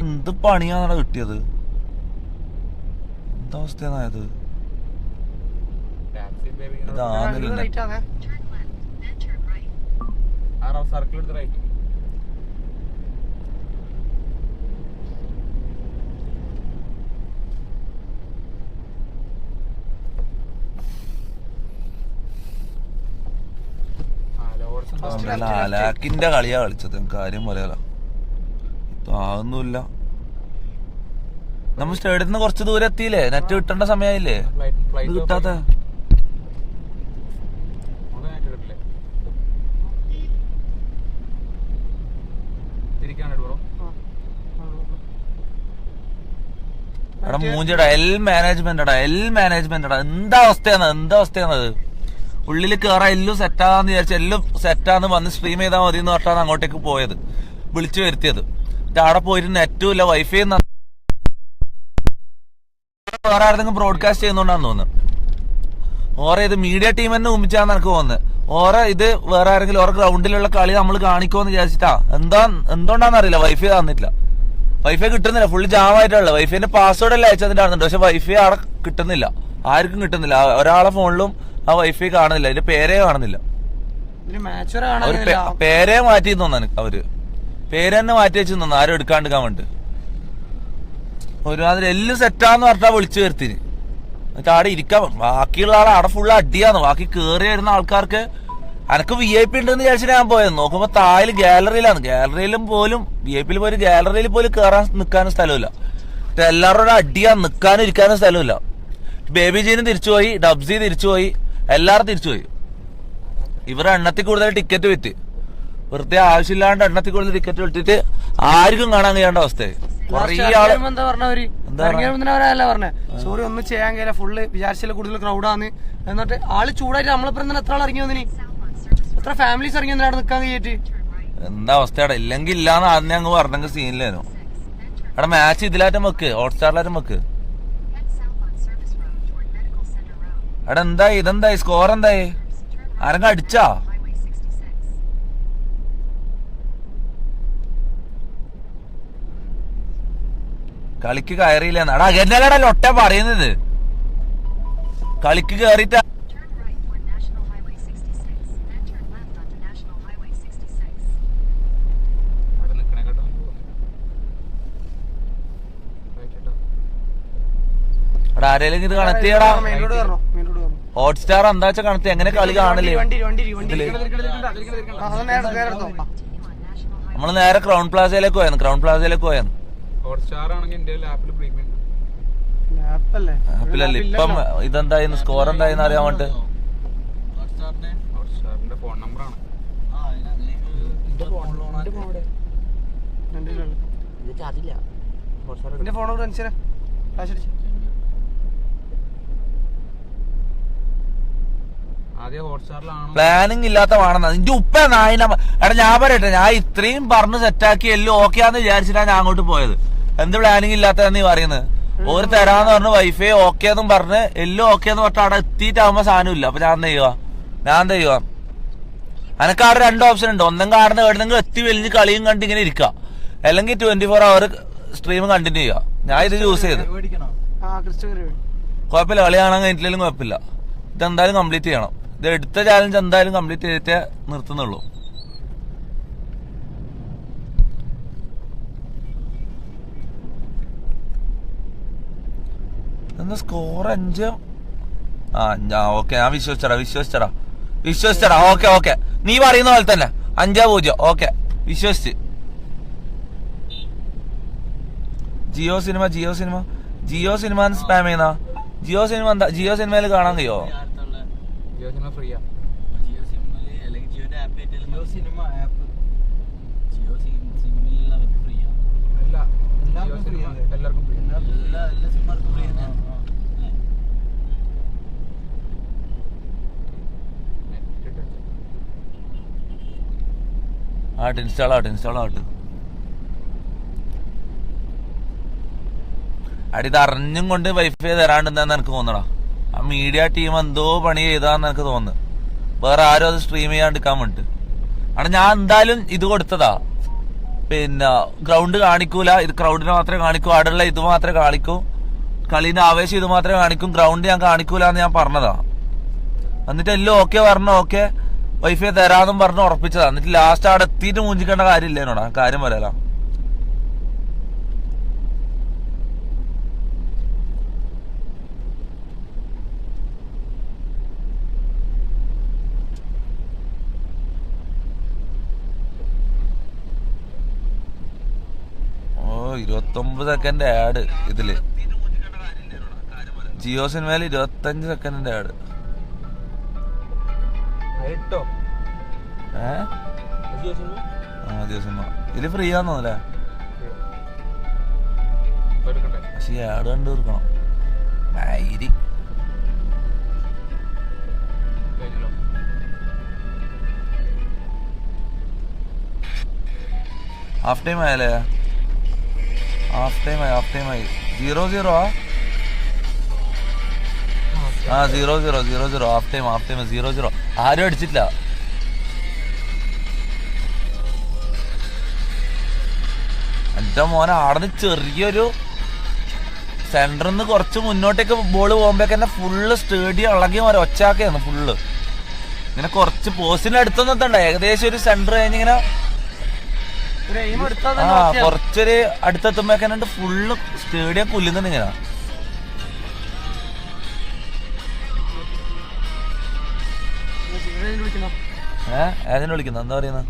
എന്ത് പണിയാണോ കിട്ടിയത്? എന്താ അവസ്ഥയായത്? ലാക്കിന്റെ കളിയാ കളിച്ചത്, കാര്യം പറയാലോ. ഇപ്പൊ ആകുന്നില്ല. നമ്മൾ സ്റ്റേഡിയത്തിൽ നിന്ന് കുറച്ച് ദൂരം എത്തിയില്ലേ? നെറ്റ് കിട്ടേണ്ട സമയമായില്ലേ? ഇത് കിട്ടാത്ത എടാ മൂഞ്ചടാ. എൽ മാനേജ്മെന്റടാ. എന്താ അവസ്ഥയാണത്? ഉള്ളിൽ കേറാ എല്ലാം സെറ്റാന്ന് വിചാരിച്ചു, എല്ലാം സെറ്റാന്ന് വന്ന് സ്ട്രീം ചെയ്താൽ മതി എന്ന് പറഞ്ഞാണ് അങ്ങോട്ടേക്ക് പോയത്, വിളിച്ചു വരുത്തിയത്. അവിടെ പോയിട്ട് നെറ്റും ഇല്ല, വൈഫൈ വേറെ ആരെങ്കിലും ബ്രോഡ്കാസ്റ്റ് ചെയ്യുന്നോണ്ടാന്ന് തോന്നുന്നു. ഓരോ ഇത് മീഡിയ ടീം തന്നെ ഉമ്മിച്ചാന്ന് എനിക്ക് തോന്നുന്നത്. ഓരോ ഇത് വേറെ ആരെങ്കിലും ഓരോ ഗ്രൗണ്ടിലുള്ള കളി നമ്മൾ കാണിക്കുമെന്ന് വിചാരിച്ചിട്ടാ. എന്തുകൊണ്ടാന്ന് അറിയില്ല, വൈഫൈ തന്നിട്ടില്ല. വൈഫൈ കിട്ടുന്നില്ല, ഫുള്ള് ജാമായിട്ടുള്ള. വൈഫൈന്റെ പാസ്വേഡ് എല്ലാം അയച്ചതിന്റെ ആണെന്നുണ്ട്, പക്ഷെ വൈഫൈ അവിടെ കിട്ടുന്നില്ല, ആർക്കും കിട്ടുന്നില്ല. ഒരാളെ ഫോണിലും ആ വൈഫൈ കാണുന്നില്ല, അതിന്റെ പേരേ കാണുന്നില്ല. പേരേ മാറ്റി തോന്നാണ് അവര്, പേര് തന്നെ മാറ്റി വെച്ച് തോന്നുന്നു, ആരും എടുക്കാണ്ടിരിക്കാൻ വേണ്ടി. ഒരുമാതിരി എല്ലാം സെറ്റാന്ന് പറഞ്ഞാ വിളിച്ചു വരുത്തിന്. എന്നിട്ട് അവിടെ ഇരിക്കാൻ ബാക്കിയുള്ള ആളെ അവിടെ ഫുള്ള് അടിയാന്ന്. ബാക്കി കേറി വരുന്ന ആൾക്കാർക്ക് എനക്ക് VIP ഉണ്ടെന്ന് വിചാരിച്ചിട്ട് ഞാൻ പോയത്. നോക്കുമ്പോ താഴെ ഗാലറിയിലാണ്. ഗാലറിയിലും പോലും VIP പോലും ഗാലറിയിൽ പോലും കേറാൻ നിൽക്കാനും സ്ഥലമില്ല. എല്ലാവരുടെ അടിയാ, നിൽക്കാനും ഇരിക്കാനും സ്ഥലമില്ല. ബേബി ജീനും തിരിച്ചുപോയി, ഡബ്സി തിരിച്ചുപോയി, എല്ലാരും തിരിച്ചുപോയി. ഇവർ എണ്ണത്തിൽ കൂടുതൽ ടിക്കറ്റ് വിറ്റ്, വെറുതെ ആവശ്യമില്ലാണ്ട് എണ്ണത്തിൽ കൂടുതൽ ടിക്കറ്റ് വിട്ടിട്ട് ആർക്കും കാണാൻ കഴിയേണ്ട അവസ്ഥയായി. സോറി ഒന്നും ചെയ്യാൻ കഴിയില്ല, ഫുള്ള് വിചാരിച്ചില്ല കൂടുതൽ ക്രൗഡാന്ന്. എന്നിട്ട് ആള് ചൂടായിട്ട് നമ്മളിപ്പം എത്ര ആൾ ഇറങ്ങി വന്നിന്, എത്ര ഫാമിലീസ് ഇറങ്ങി വന്നിട്ട് അവിടെ നിൽക്കാൻ കഴിയിട്ട്. എന്താ അവസ്ഥയാടാ? ഇല്ലെങ്കിൽ ഇല്ലാന്ന് ആദ്യം അങ്ങ് പറഞ്ഞെങ്കിൽ സീനില്ലേനോ. അവിടെ മാച്ച് ഇതിലാറ്റം വെക്ക്, ഹോട്ട്സ്റ്റാറിലാറ്റം വെക്ക്. അവിടെ ഇതെന്തായി സ്കോർ എന്തായി? ആരെങ്കിലും അടിച്ചാ? കളിക്ക് കയറിയില്ലെന്ന്. എടാ എന്നല്ലടാ ലൊട്ട പറയുന്നത്, കളിക്ക് കയറിട്ട. എടാ ആരെങ്കിലും ഇത് കണക്ട് ചെയ്യടാ. ഹോട്ട്സ്റ്റാർ എന്താ വെച്ചാ കണക്ട്, എങ്ങനെ കളി കാണില്ലേ? നമ്മള് നേരെ ക്രൗൺ പ്ലാസയിലേക്ക് പോയാന്ന്. ആപ്പിലല്ലേ ഇപ്പം ഇതെന്തായിരുന്നു, സ്കോർ എന്തായെന്ന് അറിയാൻ വേണ്ടി. പ്ലാനിങ് ഇല്ലാത്ത വേണമെന്നാ നിന്റെ ഉപ്പ നായിന. എടാ ഞാൻ പറയട്ടെ, ഞാൻ ഇത്രയും പറഞ്ഞ് സെറ്റാക്കി എല്ലാം ഓക്കെ ആന്ന് വിചാരിച്ചിട്ടാ ഞാൻ അങ്ങോട്ട് പോയത്. എന്ത് പ്ലാനിങ് ഇല്ലാത്ത നീ പറയുന്നത്? ഒരു തരാന്ന് പറഞ്ഞു, വൈഫൈ ഓക്കെ എന്നും പറഞ്ഞ് എല്ലാം ഓക്കെ എന്ന് പറഞ്ഞിട്ട് അവിടെ എത്തിയിട്ടാകുമ്പോ സാധനം ഇല്ല. അപ്പൊ ഞാൻ എന്താ ചെയ്യുക? എനക്ക് അവിടെ 2 ഓപ്ഷൻ ഉണ്ട്. ഒന്നെങ്കിൽ അവിടെ നിന്ന് എവിടെന്നെങ്കിലും എത്തി വലിഞ്ഞ് കളിയും കണ്ട് ഇങ്ങനെ ഇരിക്കുക, അല്ലെങ്കിൽ 24 അവർ സ്ട്രീം കണ്ടിന്യൂ ചെയ്യുക. ഞാൻ ഇത് ചൂസ് ചെയ്ത്. കുഴപ്പമില്ല, കളി കാണാൻ കഴിഞ്ഞിട്ടില്ലെങ്കിലും കുഴപ്പമില്ല. ഇതെന്തായാലും കംപ്ലീറ്റ് ചെയ്യണം. ഇത് എടുത്ത ചാലഞ്ച് എന്തായാലും കംപ്ലീറ്റ് ചെയ്തിട്ടേ നിർത്തുന്നുള്ളൂ. എന്താ സ്കോർ 5? ഓക്കെ, ഞാൻ വിശ്വസിച്ചടാ. ഓക്കെ നീ പറയുന്ന പോലെ തന്നെ 5-0. ഓക്കെ, വിശ്വസിച്ച്. ജിയോ സിനിമ സ്പാം ചെയ്യുന്ന ജിയോ സിനിമ എന്താ? ജിയോ സിനിമയിൽ കാണാൻ കഴിയോ? ഇൻസ്റ്റാൾ ആവട്ടെ. ഇത് അറിഞ്ഞും കൊണ്ട് വൈഫൈ തരാണ്ടെന്നാന്ന് എനിക്ക് തോന്നടാ. ആ മീഡിയ ടീം എന്തോ പണി ചെയ്താന്ന് എനിക്ക് തോന്നുന്നു. വേറെ ആരും അത് സ്ട്രീം ചെയ്യാണ്ടിരിക്കാൻ വേണ്ടിട്ട്. അവിടെ ഞാൻ എന്തായാലും ഇത് കൊടുത്തതാ, പിന്നെ ഗ്രൗണ്ട് കാണിക്കൂല, ഇത് ക്രൗഡിനെ മാത്രമേ കാണിക്കൂ, അവിടെയുള്ള ഇത് മാത്രമേ കാണിക്കൂ, കളീന്റെ ആവേശം ഇത് മാത്രമേ കാണിക്കും, ഗ്രൗണ്ട് ഞാൻ കാണിക്കൂല എന്ന് ഞാൻ പറഞ്ഞതാ. എന്നിട്ട് എല്ലാം ഓക്കെ പറഞ്ഞു, ഓക്കെ വൈഫൈ തരാന്നും പറഞ്ഞ് ഉറപ്പിച്ചതാ. എന്നിട്ട് ലാസ്റ്റ് അവിടെ എത്തിയിട്ട് മൂഞ്ചിക്കേണ്ട കാര്യമില്ല എന്നോടാ, കാര്യം പറയാലോ. ഓ 29 സെക്കൻഡ് ആഡ് ഇതില്, ജിയോ സിനിമയിൽ 25 സെക്കൻഡിന്റെ ആഡ്. ജിയോ സിനിമ ഇതില് ഫ്രീ ആന്നല്ലേ, പക്ഷെ ഈ ആഡ് കണ്ടു തീർക്കണം. മൈരി ഹാഫ് ടൈം ആയല്ലേ, ഹാഫ് ടൈം ആയി 0-0 ആ 0-0 ഹാഫ് ടൈം 0-0. ആരും അടിച്ചിട്ടില്ല. എന്റെ മോനെ ആടുന്ന് ചെറിയൊരു സെന്ററിൽ നിന്ന് കുറച്ച് മുന്നോട്ടേക്ക് ബോള് പോകുമ്പോഴേക്ക് തന്നെ ഫുള്ള് സ്റ്റേഡിയം ഇളകി മാറി ഒച്ചാക്കിയാണ് ഫുള്ള്. ഇങ്ങനെ കുറച്ച് പോസ്റ്റിന്റെ അടുത്തൊന്നും എത്തണ്ട, ഏകദേശം ഒരു സെന്റർ കഴിഞ്ഞിങ്ങനെ കുറച്ചൊരു അടുത്തെത്തുമ്പോഴേക്കുണ്ട് ഫുള്ള് സ്റ്റേഡിയം കുല്ലുന്നുണ്ട് ഇങ്ങനെ. ഏതിനെ വിളിക്കുന്ന എന്താ പറയുന്ന?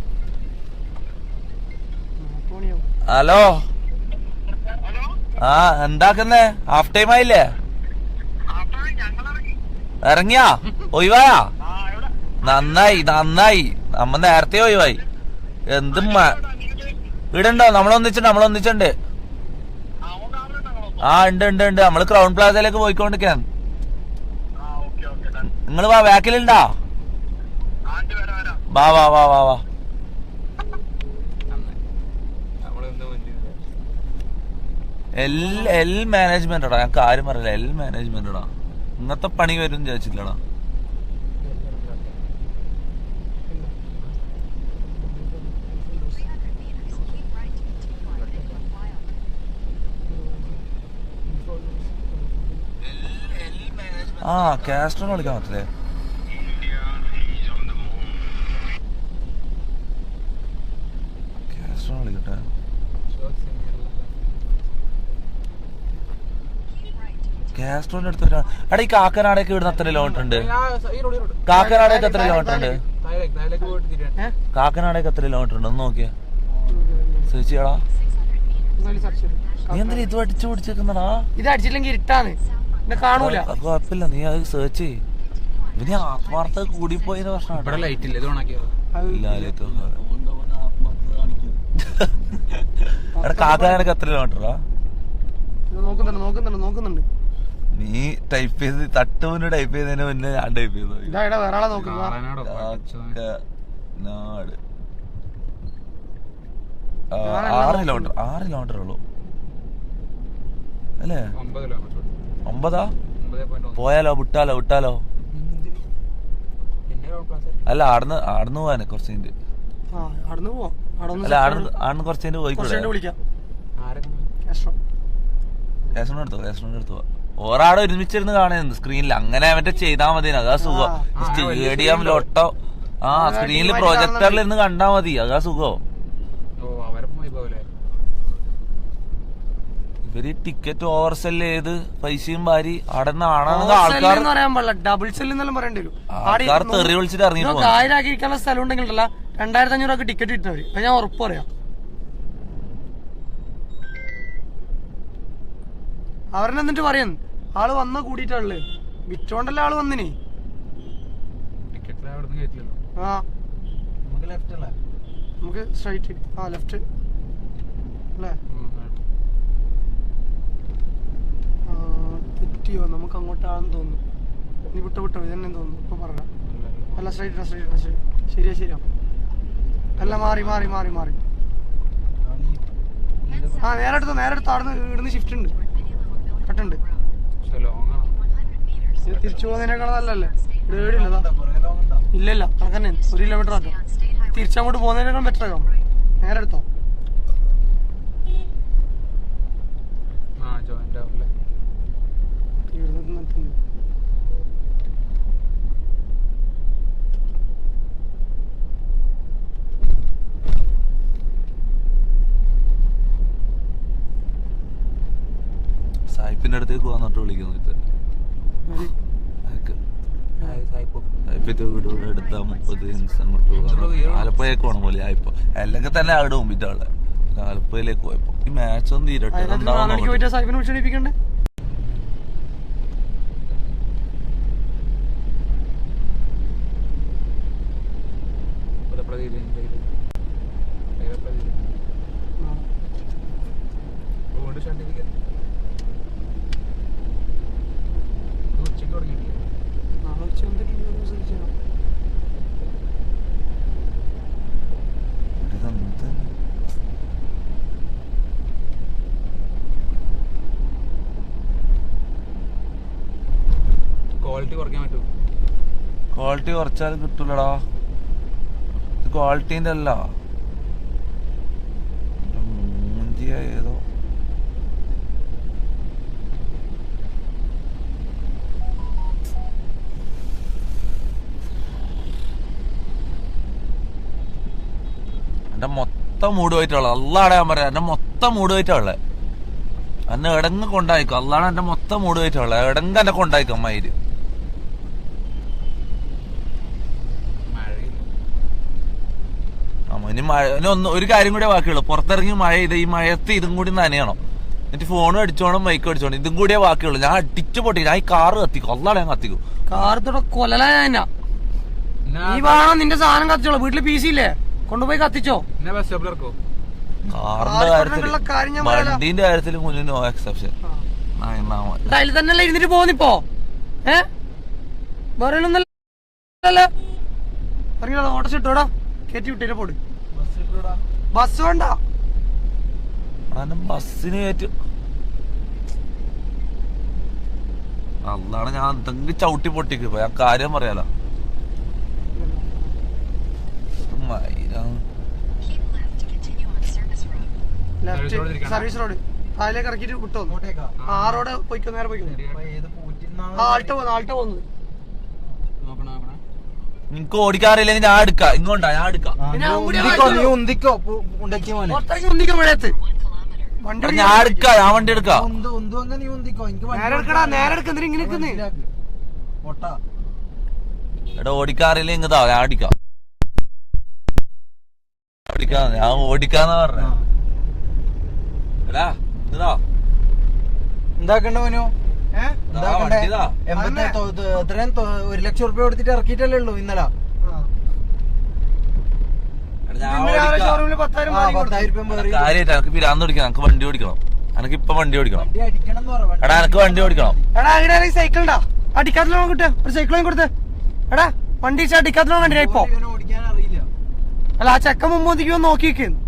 ഹലോ, ആ എന്താക്കുന്നേ? ഹാഫ് ടൈം ആയില്ലേ? ഇറങ്ങിയാ? ഒഴിവായാ? നന്നായി നമ്മ നേരത്തെ ഒഴിവായി. എന്തും ഇടണ്ടോ? നമ്മളൊന്നിച്ചുണ്ട്. ആ ഉണ്ട് നമ്മള് ക്രൗൺ പ്ലാസയിലേക്ക് പോയിക്കൊണ്ടിരിക്കാൻ. നിങ്ങള് വാ, ബാക്കിലുണ്ടാ? വാ എൽ മാനേജ്മെന്റോടാ, ഞാൻ കാര്യം പറയില്ല. എൽ മാനേജ്മെന്റോടാ, ഇങ്ങനത്തെ പണി വരും ചോദിച്ചില്ലടാ. ആ കാസ്ട്രോനെ വിളിക്കാൻ പറ്റില്ലേ? കാസ്ട്രോനെ വിളിക്കട്ടെ. കാസ്ട്രോന്റെ അടുത്ത് എടാ, ഈ കാക്കനാടേക്ക് ഇവിടുന്ന് എത്ര കിലോമീറ്റർ ഉണ്ട്? കാക്കനാടേക്ക് എത്ര കിലോമീറ്റർ ഉണ്ട്? കാക്കനാടേക്ക് എത്ര കിലോമീറ്റർ ഉണ്ട്? ഒന്ന് നോക്കിയാ ചേച്ചിയാടാ, നീ എന്തിനാ ഇത് അടിച്ചു പിടിച്ചേക്കുന്നടാ? ഇത് അടിച്ചില്ലെങ്കിൽ ഇരുട്ടാണ്, കാണൂല. കുഴപ്പമില്ല, നീ അത് സെർച്ച് ചെയ്യ്. ഇവന് ആത്മാർത്ഥ കൂടിപ്പോയതിന്റെ പ്രശ്നമാണ്. ലൈറ്റ് ഇല്ല, എടാ കാക്കനാടേക്ക് എത്ര കിലോമീറ്ററാ? നോക്കുന്നുണ്ട്. നീ ടൈപ്പ് ചെയ്ത് തട്ടുമുന്നേ ടൈപ്പ് ചെയ്തതിന് മുന്നേ ഞാൻ ടൈപ്പ് ചെയ്തു. നാട് 6 കിലോമീറ്റർ ഉള്ളു അല്ലേ? 9 പോയാലോ? വിട്ടാലോ? അല്ല, ആടുന്ന് പോവാന് കുറച്ച് മിനിറ്റ്. അല്ല, ആടുന്ന് കുറച്ച് മിനിറ്റ് പോയിക്കൂടെ? കാസ്ട്രോണിന്റെ അടുത്ത് ഓരാടെ ഒരുമിച്ചിരുന്ന് കാണുന്നുണ്ട് സ്ക്രീനിൽ. അങ്ങനെ മറ്റേ ചെയ്താൽ മതി, അതാ സുഖം. സ്റ്റേഡിയം ലോട്ടോ ആ സ്ക്രീനിൽ പ്രൊജക്ടറിൽ ഇരുന്ന് കണ്ടാ മതി, അതാ സുഖം. ഇവര് ടിക്കറ്റ് ഓവർ സെല്ല് ചെയ്ത് പൈസയും വാരി അവിടെ നിന്ന് ആൾക്കാർ ഡബിൾ സെല്ല് പറയേണ്ടി വരും. ആൾക്കാർ തെറി വിളിച്ചിട്ട് ഇറങ്ങി പോകും. 1000 ആക്കിയിരിക്കാനുള്ള സ്ഥലം ഉണ്ടെങ്കിലല്ല 2500 ടിക്കറ്റ് കിട്ടുന്നവര്, അത് ഞാൻ ഉറപ്പ് പറയാം. അവരെന്നെ എന്നിട്ട് പറയാൻ ആള് വന്ന കൂടിയിട്ടുള്ളത് വിറ്റോണ്ടല്ലേ ആള് വന്നിനി. ആ നമുക്ക് സ്ട്രൈറ്റ്, ആ ലെഫ്റ്റ് അല്ലേ? തെറ്റിയോ? നമുക്ക് അങ്ങോട്ടാണെന്ന് തോന്നുന്നു. നീ വിട്ടോ ഇതന്നെ തോന്നുന്നു. ഇപ്പൊ പറഞ്ഞ അല്ല, സ്ട്രൈറ്റ് ശരിയാ. അല്ല, മാറി. ആ നേരെ എടുത്ത് ആടുന്ന് ഇവിടുന്ന് ഷിഫ്റ്റ് ഉണ്ട്, കട്ടുണ്ട്. തിരിച്ചു പോകുന്നതിനേക്കാൾ നല്ലല്ലേ? ഇല്ല കണക്കന്നെ 1 കിലോമീറ്റർ ആട്ടോ. തിരിച്ചങ്ങോട്ട് പോകുന്നതിനേക്കാൾ ബെറ്റർ ആക്കാം. നേരെ എടുത്തോ. നിർത്തുന്നു. സായിപ്പിന്റെ അടുത്തേക്ക് വന്നിട്ട് വിളിക്കുന്നു വീട് എടുത്താ 30 ആലപ്പുഴയൊക്കെ പോകണം പോലെ ആയിപ്പോ അല്ലെങ്കിൽ തന്നെ അവിടെ മുമ്പിട്ടാളെ ആലപ്പുഴയിലേക്ക് പോയപ്പോ ഈ മാച്ച് ഒന്ന് തീരട്ടെ സാഹിബിനെ വിളിച്ചടിപ്പിക്കണ്ടേ? ക്വാളിറ്റി കുറച്ചാൽ കിട്ടൂലടാ. ഇത് ക്വാളിറ്റീന്റെ അല്ല, ഏതോ എന്റെ മൊത്തം മൂട് പോയിട്ടുള്ള അല്ലാടെ ഞാൻ പറയാം. എന്റെ മൊത്തം മൂട് പോയിട്ടുള്ളേ എന്നെ എടങ്ങ് കൊണ്ടായിക്കോ. അല്ലാണ് എന്റെ മൊത്തം മൂട് പോയിട്ടുള്ള എടങ്ങ് എന്നെ കൊണ്ടായിക്കോ അമ്മായിര്. ഇനി മഴ ഇനി ഒരു കാര്യം കൂടെ ബാക്കിയുള്ളൂ. പുറത്തിറങ്ങി മഴ ചെയ്ത് ഈ മഴയത്ത് ഇതും കൂടി നനയണം. എന്നിട്ട് ഫോണും അടിച്ചോണം മൈക്കും അടിച്ചോണം. ഇതും കൂടിയേ ബാക്കിയുള്ളൂ. ഞാൻ അടിച്ചു പൊട്ടി. ഞാൻ ഈ കാറ് കത്തിക്കും. അല്ലാണ് ഞാൻ കത്തിക്കും. കാർ കൊല്ലല നീ വേണം നിന്റെ സാധനം കത്തിച്ചോളൂ. വീട്ടില് പി സി ഇല്ലേ, കൊണ്ടുപോയി കത്തിച്ചോ. കാറിന്റെ കാര്യത്തില് വണ്ടീന്റെ കാര്യത്തില് മുന്നിൽ നോ എക്സെപ്ഷൻ. അതിൽ തന്നെ ഇരുന്നിട്ട് പോന്നിപ്പോ വേറെ ഒന്നല്ല ഓട്ടോ ഇട്ടോടാ. കയറ്റി വിട്ടേ പോട്. ബസ് വേണ്ട, ബസ്സിന് കയറ്റും. അതാണ് ഞാൻ എന്തെങ്കിലും ചവിട്ടി പൊട്ടിക്ക് ഞാൻ കാര്യം പറയാലോ. സർവീസ് റോഡ് അതിലേക്ക് ഇറക്കിട്ട് വിട്ടോ. ആ റോഡ് പോയിക്കോ, നേരെ പോയിക്കോ. ആൾട്ട പോകുന്നത് നിനക്ക് ഓടിക്കാറില്ലെങ്കിൽ ഞാൻ എടുക്കാം. ഇങ്ങോട്ടാ ഞാൻ എടുക്കാം. ഞാൻ എടുക്കാം. ഞാൻ വണ്ടി എടുക്കാം. എടാ ഓടിക്കാറില്ല ഇങ്ങതാ ഞാൻ അടിക്കാം. ഞാൻ ഓടിക്കാന്ന് പറഞ്ഞ എടാ ഇതാ എന്താക്കണ്ട മോനു? എത്രയും 1 ലക്ഷം റുപ്യ കൊടുത്തിട്ട് ഇറക്കിയിട്ടല്ലേ ഉള്ളൂ ഇന്നലെ. 10,000 കാര്യമായിട്ട് എനിക്ക് പിരാന്ത് ഓടിക്കണം. എനിക്ക് വണ്ടി ഓടിക്കണം. എനിക്ക് ഇപ്പൊ വണ്ടി ഓടിക്കണം. എടാ എനിക്ക് വണ്ടി ഓടിക്കണം. എടാ അങ്ങനെ സൈക്കിൾ ഉണ്ടാ അടിക്കാത്തലോൺ കിട്ടുക. ഒരു സൈക്കിൾ കൊടുത്ത് എടാ വണ്ടി അടിക്കാത്തലോൺ കണ്ടില്ല ഇപ്പൊ. അല്ല ആ ചെക്ക മുമ്പ് ഒന്നിക്കോ നോക്കിയിരിക്കുന്നു.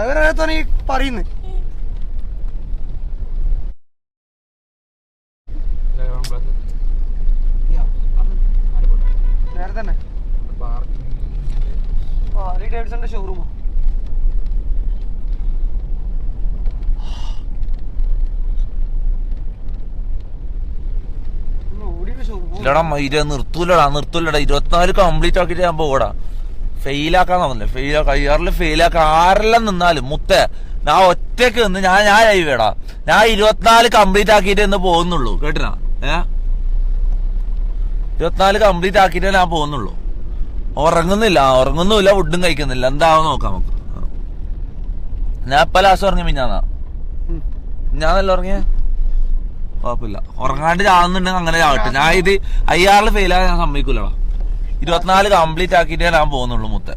അവരെ നീ പറയുന്നു. നേരെ തന്നെ ഡേവിഡ്സന്റെ ഷോറൂമോ? ഇല്ലടാ മൈര നിർത്തൂലടാ. 24 കംപ്ലീറ്റ് ആക്കിട്ട് ഞാൻ പോടാ. ഫെയിലാക്കാൻ തോന്നില്ല. ഫെയിലാക്കാൻ ആരെല്ലാം നിന്നാലും മുത്തേ ഞാൻ ഒറ്റക്ക് നിന്ന് ഞാൻ ലൈവേടാ. ഞാൻ 24 കംപ്ലീറ്റ് ആക്കിയിട്ട് എന്ന് പോകുന്നുള്ളൂ. കേട്ടിനാ 24 കംപ്ലീറ്റ് ആക്കിയിട്ടേ ഞാൻ പോകുന്നുള്ളൂ. ഉറങ്ങുന്നില്ല ഫുഡും കഴിക്കുന്നില്ല. എന്താവും നോക്കാം നമുക്ക്. ഞാൻ ഇപ്പൊ ലാസ്റ്റ് ഉറങ്ങി മിഞ്ഞാന്നല്ല ഉറങ്ങിയ കുഴപ്പമില്ല. ഉറങ്ങാണ്ട് ചാവുന്നുണ്ടെങ്കിൽ അങ്ങനെ ചാവട്ടെ. ഞാൻ ഇത് അയ്യാറിൽ ഫെയിലാകാൻ ഞാൻ സമ്മതിക്കൂലടാ. 24 കംപ്ലീറ്റ് ആക്കിയിട്ടേ ഞാൻ പോകുന്നുള്ളൂ മുത്തേ.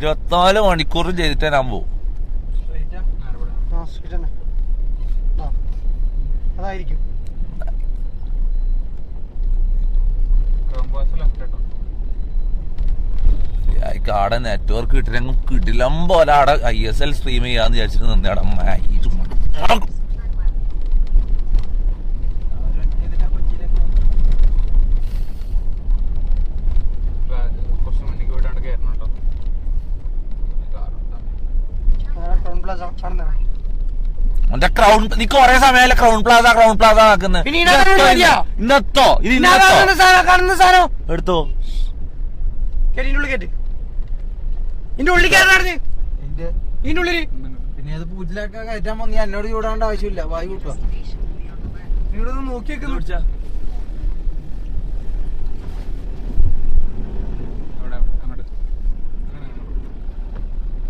24 മണിക്കൂറും ചെയ്തിട്ടേ ഞാൻ പോകും. അതായിരിക്കും ആടെ നെറ്റ്വർക്ക് കിട്ടില്ലെങ്കിൽ കിടിലം പോലെ ആടെ ISL സ്ട്രീം ചെയ്യാന്ന് വിചാരിച്ചിട്ട് നിന്നേടാ. എന്റെ ക്രൗൺ നീ കൊറേ സമയമല്ലേ ക്രൗൺ പ്ലാസ ആക്കുന്നത്. പിന്നെ ഇതിനകത്ത് മതിയോ? ഇന്നത്തോ ഇത് കാണുന്ന സാധനം എടുത്തോ. ഇതിന്റെ ഉള്ളിൽ കേട്ട് ഇതിന്റെ ഉള്ളിൽ കയറാറിഞ്ഞ് എന്റെ ഇതിന്റെ ഉള്ളില് പിന്നെ അത് പൂജിലൊക്കെ കയറ്റാൻ നീ എന്നോട് ചൂടാവേണ്ട ആവശ്യമില്ല. വായി കൂട്ടുക. ഇവിടെ ഒന്ന് നോക്കി വെക്കുന്നു.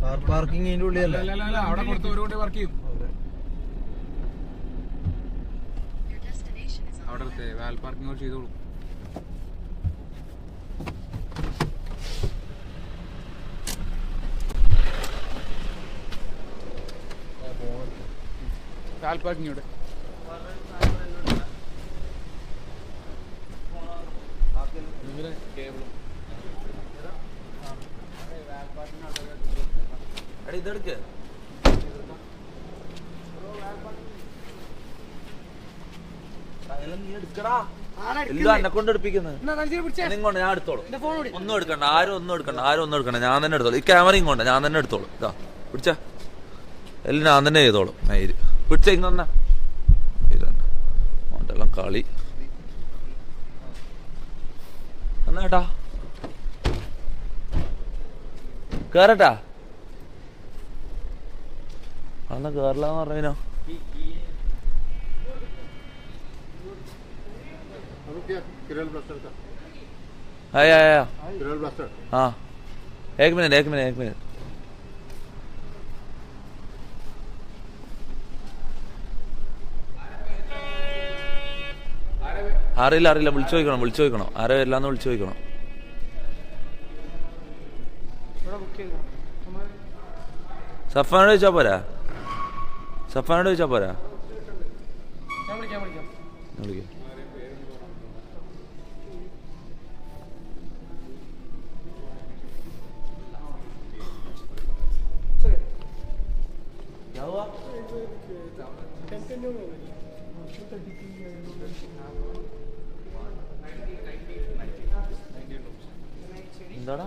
കാർ പാർക്കിംഗ് ഇതിന്റെ ഉള്ളിലല്ലേ? അവിടെ കൊടുത്ത് ഒരു കൂടി വർക്ക് ചെയ്യും. അവിടെ വാൽ പാർക്കിംഗ് ചെയ്തോളൂ. വാൽ പാർക്കിംഗ് ഇവിടെ. ഇതെടുക്ക്. നീ എടുക്കടാ. എല്ലാം എന്നെ കൊണ്ട് എടുപ്പിക്കുന്നത്. ഇങ്ങോട്ട് ഞാൻ എടുത്തോളൂ. ഒന്നും എടുക്കണ്ട, ആരും ഒന്നും എടുക്കണ്ട, ഞാൻ തന്നെ എടുത്തോളൂ. ഈ ക്യാമറ ഇങ്ങോട്ട് ഞാൻ തന്നെ എടുത്തോളൂ. ഇതാ പിടിച്ച എല്ലാം ഞാൻ തന്നെ ചെയ്തോളൂ. നേര് പിടിച്ച ഇങ്ങനെ ഇതെല്ലാം കളി എന്നാട്ടാ കേറട്ടാ. അന്ന് കേറില്ലാന്ന് പറഞ്ഞോ. हाँ एक मिनट അറിയില്ല വിളിച്ചു ചോദിക്കണം ആരോ എല്ലാന്ന് വിളിച്ചു ചോദിക്കണം. സഫാനോട് ചോദിച്ചാ പോരാ. വിളിക്കാം. എന്താടാ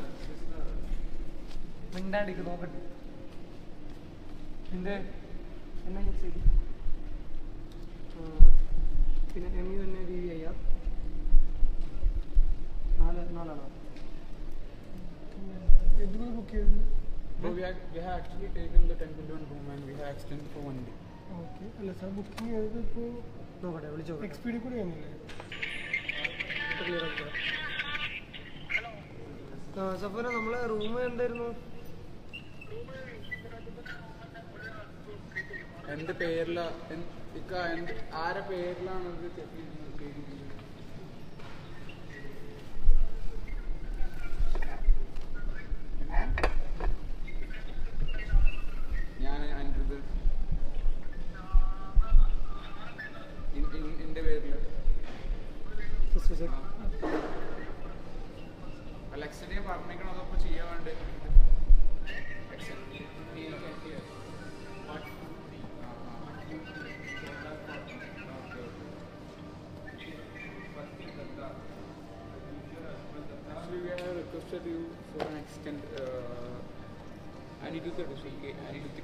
മിണ്ടാടിക്ക് നോക്കട്ടെ. പിന്നെ എം യു തന്നെ DVIR 4 എന്തുകൊണ്ട് ബുക്ക് ചെയ്തു? We have actually taken the 10-1 room and we have extended for 1 day. Okay. അല്ല സാർ ബുക്കിംഗ് ചെയ്തത് ഇപ്പോൾ നോക്കട്ടെ വിളിച്ചോ. എക്സ്പീഡിയ കൂടി വന്നില്ലേ? സഫന നമ്മളെ റൂം എന്തായിരുന്നു? എന്റെ പേരില ആരെ പേരിലാണ് ഞാൻ അനിരുദ്ധ എന്റെ പേരില് അലക്സിനെ പറഞ്ഞേക്കണോ അതപ്പോ ചെയ്യാൻ വേണ്ടി we have requested you for an extent. I need to the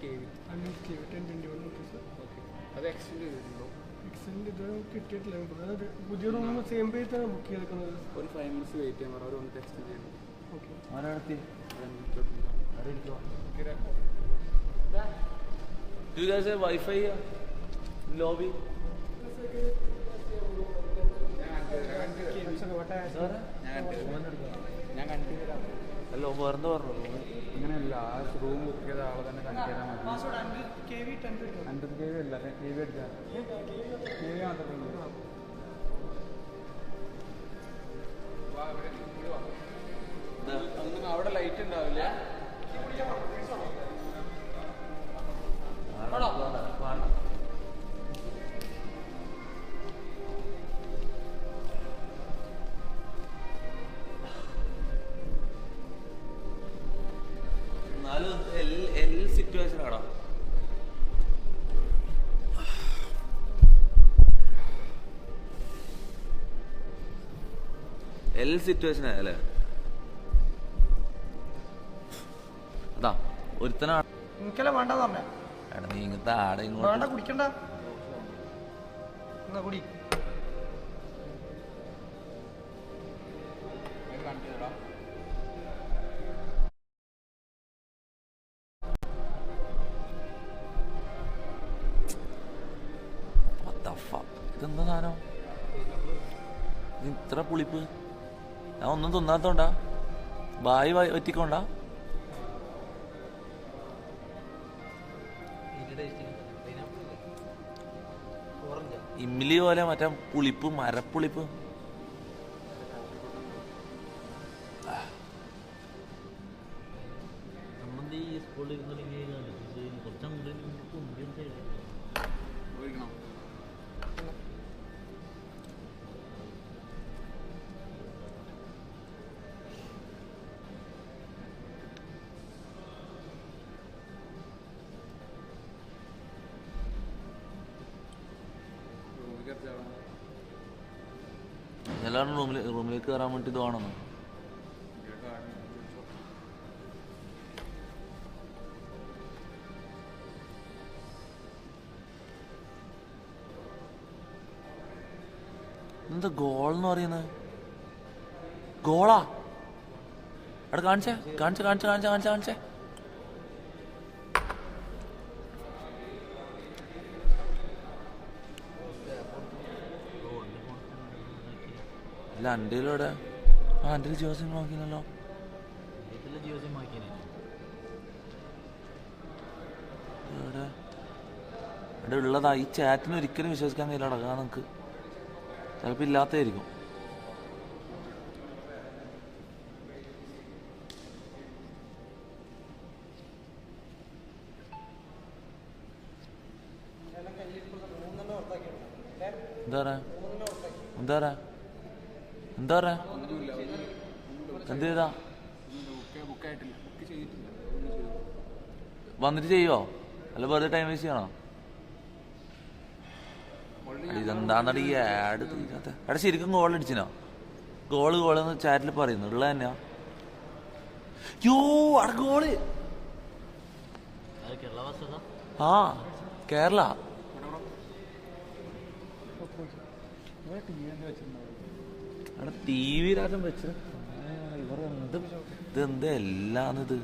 KV. I need KV 1021. Okay sir. Okay. അത് എക്സ്റ്റെൻഡ് ചെയ്തിട്ടുണ്ടോ? എക്സ്റ്റെൻഡ് ഇത് കിട്ടിയിട്ടില്ല. അതായത് പുതിയ റൂം സെയിം പേജാണ് ബുക്ക് ചെയ്തേക്കുന്നത്. ഒരു 5 minutes വെയിറ്റ് ചെയ്യാൻ പറ. അവർ വന്നിട്ട് എക്സ്റ്റെൻഡ് ചെയ്യണം. ഓക്കെ. ആരാണെത്തി വൈഫൈ ലോബി ഞാൻ കണ്ടില്ല. അല്ലോ വേറെന്താ പറഞ്ഞു? അങ്ങനെയല്ല, ആ റൂം ബുക്ക് ചെയ്ത ആളെ തന്നെ കണക്ട് ചെയ്താൽ മതി. 100 KV അല്ല, KV എടുക്കാം. KV മാത്രമേ അവിടെ ലൈറ്റ് ഉണ്ടാവില്ല. സിറ്റുവേഷൻ ആണോ? സിറ്റുവേഷൻ ആയല്ലേ? അതാ ഒരുത്തനാണ് എനിക്കല്ലേ വേണ്ടെന്ന് പറഞ്ഞ എടാ നീ ഇങ്ങനത്തെ ആടെ ഇങ്ങോട്ട് വേണ്ട കുടിക്കണ്ട എന്നാ കുടി ഇതെന്താ സാധനം? ഇത്ര പുളിപ്പ്? ഞാൻ ഒന്നും തിന്നാത്തോണ്ടാ? ബായി വറ്റിക്കോണ്ടാ? ഇമ്മിലി പോലെ മറ്റേ പുളിപ്പ്, മരപ്പുളിപ്പ്. എല്ലാവരും റൂമിലേക്ക് കയറാൻ വേണ്ടി ഇത് വേണമെന്ന്. എന്താ ഗോൾ എന്ന് പറയുന്നത്? ഗോളാ? അവിടെ കാണിച്ചേ കാണിച്ചേ കാണിച്ചേ കാണിച്ചേ കാണിച്ചേ കാണിച്ചേ. അല്ല അൻ്റെയിലൂടെ എൻ്റെ ജിയോ സിം നോക്കിയല്ലോ. ഇവിടെ ഉള്ളതാ. ഈ ചാറ്റിന് ഒരിക്കലും വിശ്വസിക്കാൻ കഴിയില്ല. അടക്കാം നമുക്ക് ചിലപ്പോൾ ഇല്ലാത്തതായിരിക്കും. എന്താ പറയാ എന്താ പറയാ എന്താ പറയാ എന്ത് ചെയ്താ? വന്നിട്ട് ചെയ്യോ അല്ല വെറുതെ ടൈം വേസ്റ്റ് ചെയ്യണോ? ഇതെന്താന്നടി ഈ ആഡ് തീരാത്ത. എടാ ശരിക്കും ഗോൾ അടിച്ചിനോ? ഗോളെന്ന് ചാറ്റിൽ പറയുന്നു. ഉള്ള തന്നെയാ? യോ അവിടെ ഗോള്. ആ കേരള. അവിടെ ടി വി രാജം വെച്ചത് ഇതെന്ത് എല്ലാന്നിത്.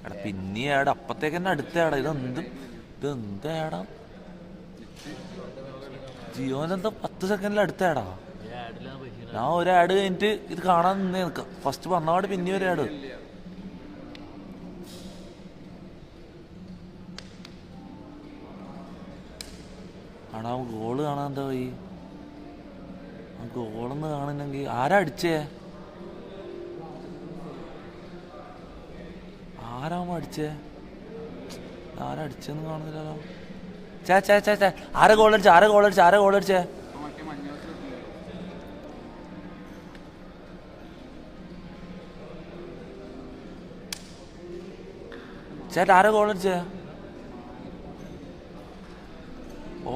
എടാ പിന്നെ ആടാ അപ്പത്തേക്ക് തന്നെ അടുത്തേടാ. ഇതെന്താടാ ജിയോനെന്താ 10 സെക്കൻഡിൽ അടുത്തേടാ. ഞാൻ ഒരു ആഡ് കഴിഞ്ഞിട്ട് ഇത് കാണാൻ നിന്നേ നിൽക്കാം. ഫസ്റ്റ് വന്നപാട് പിന്നെ ഒരു ആഡ്. ആടാ ഗോള് കാണാൻ എന്താ പോയി? ഗോളൊന്ന് കാണുന്നെങ്കിൽ ആരാ അടിച്ചേ? ആരാമോ അടിച്ചേ? ആരാ അടിച്ചെന്ന് കാണുന്നില്ലല്ലോ. ചേ ആരെ ഗോളടിച്ചേ? ചേട്ടാ ആരെ ഗോളടിച്ചേ?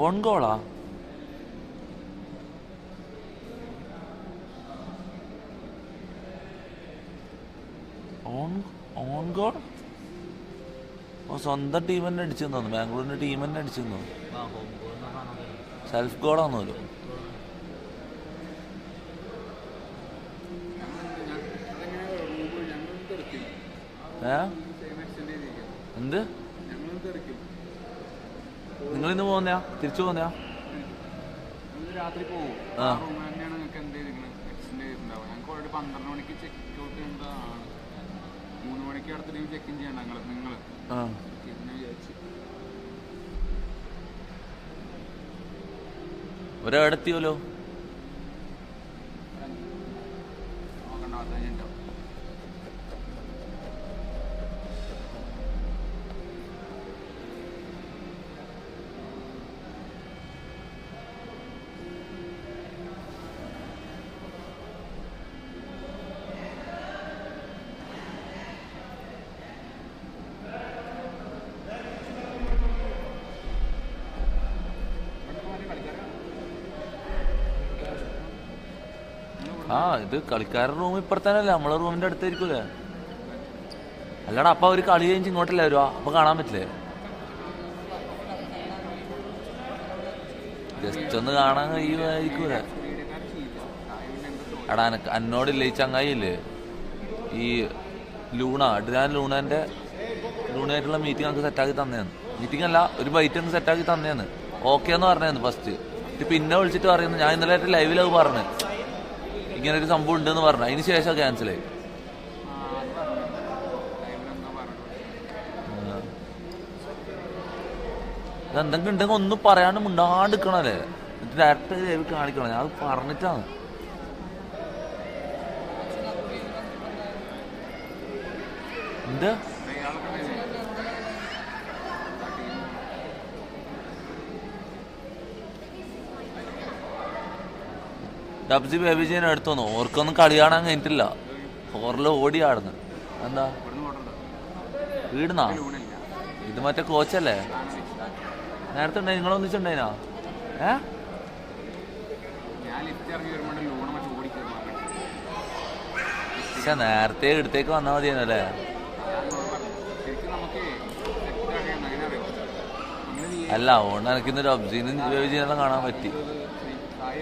ഓൺ ഗോളാ? Own goal? സ്വന്തം ടീം തന്നെ അടിച്ചെന്ന് തോന്നുന്നു. ബാംഗ്ലൂരിന്റെ ടീം തന്നെ അടിച്ചെന്ന് തോന്നുന്നു. സെൽഫ് ഗോളാന്നല്ലോ. എന്ത് നിങ്ങളിന്ന് പോകുന്നയാ? തിരിച്ചു പോകുന്നയാ? രാത്രി പോകും. 12 മണിക്ക് ചെക്ക് ഔട്ട് ചെയ്യേണ്ടതാണ്. 3 മണിക്ക് അടുത്ത ചെക്ക് ഇൻ ചെയ്യണ്ട നിങ്ങൾ. ഒരെത്തിയല്ലോ. നോക്കണ്ട 15 മിനിറ്റോ. ആ ഇത് കളിക്കാരുടെ റൂം ഇപ്പുറത്തന്നല്ലേ? നമ്മളെ റൂമിന്റെ അടുത്തായിരിക്കൂലേ? അല്ലാടാ അപ്പൊ അവര് കളി കഴിഞ്ഞ് ഇങ്ങോട്ടല്ലേ വരുവാ? അപ്പൊ കാണാൻ പറ്റില്ലേ? ജസ്റ്റ് ഒന്ന് കാണാൻ കഴിയുമായിരിക്കൂല. എടാ എനക്ക് എന്നോടില്ലേ ഈ ചങ്ങായി ഇല്ലേ ഈ ലൂണായിട്ടുള്ള മീറ്റിംഗ് നമുക്ക് സെറ്റാക്കി തന്നേന്ന്. മീറ്റിംഗ് അല്ല, ഒരു ബൈറ്റ് അങ്ങ് സെറ്റാക്കി തന്നേന്ന്. ഓക്കെ എന്ന് പറഞ്ഞേന്ന് ഫസ്റ്റ്. പിന്നെ വിളിച്ചിട്ട് പറയുന്നു ഞാൻ ഇന്നലെ ലൈവിലത് പറഞ്ഞു ഇങ്ങനെ ഒരു സംഭവം ഉണ്ടെന്ന് പറഞ്ഞു. അതിന് ശേഷം ക്യാൻസലായി. എന്തെങ്കിലും ഉണ്ടെങ്കിൽ ഒന്നും പറയാണ്ട് മിണ്ടാണ്ടിരിക്കണല്ലേ, എന്നിട്ട് ഡയറക്റ്റ് ലൈവ് കാണിക്കണം. ഞാൻ അത് പറഞ്ഞിട്ടാണ്. എന്താ ഡബ്സി ബേബിജീനെ എടുത്തോന്നു. ഓർക്കൊന്നും കളി കാണാൻ കഴിഞ്ഞിട്ടില്ല. ഓറിൽ ഓടി ആടുന്നു. എന്താ വീടുന്നാ? ഇത് മറ്റേ കോച്ചല്ലേ? നേരത്തെ ഉണ്ടായി നിങ്ങളൊന്നിച്ചുണ്ടായിനാ? പക്ഷെ നേരത്തെ എടുത്തേക്ക് വന്നാൽ മതിയെന്നല്ലേ? അല്ല അതുകൊണ്ട് എനിക്കിന്നൊരു അബ്സീനും ബേബിജീനെല്ലാം കാണാൻ പറ്റി.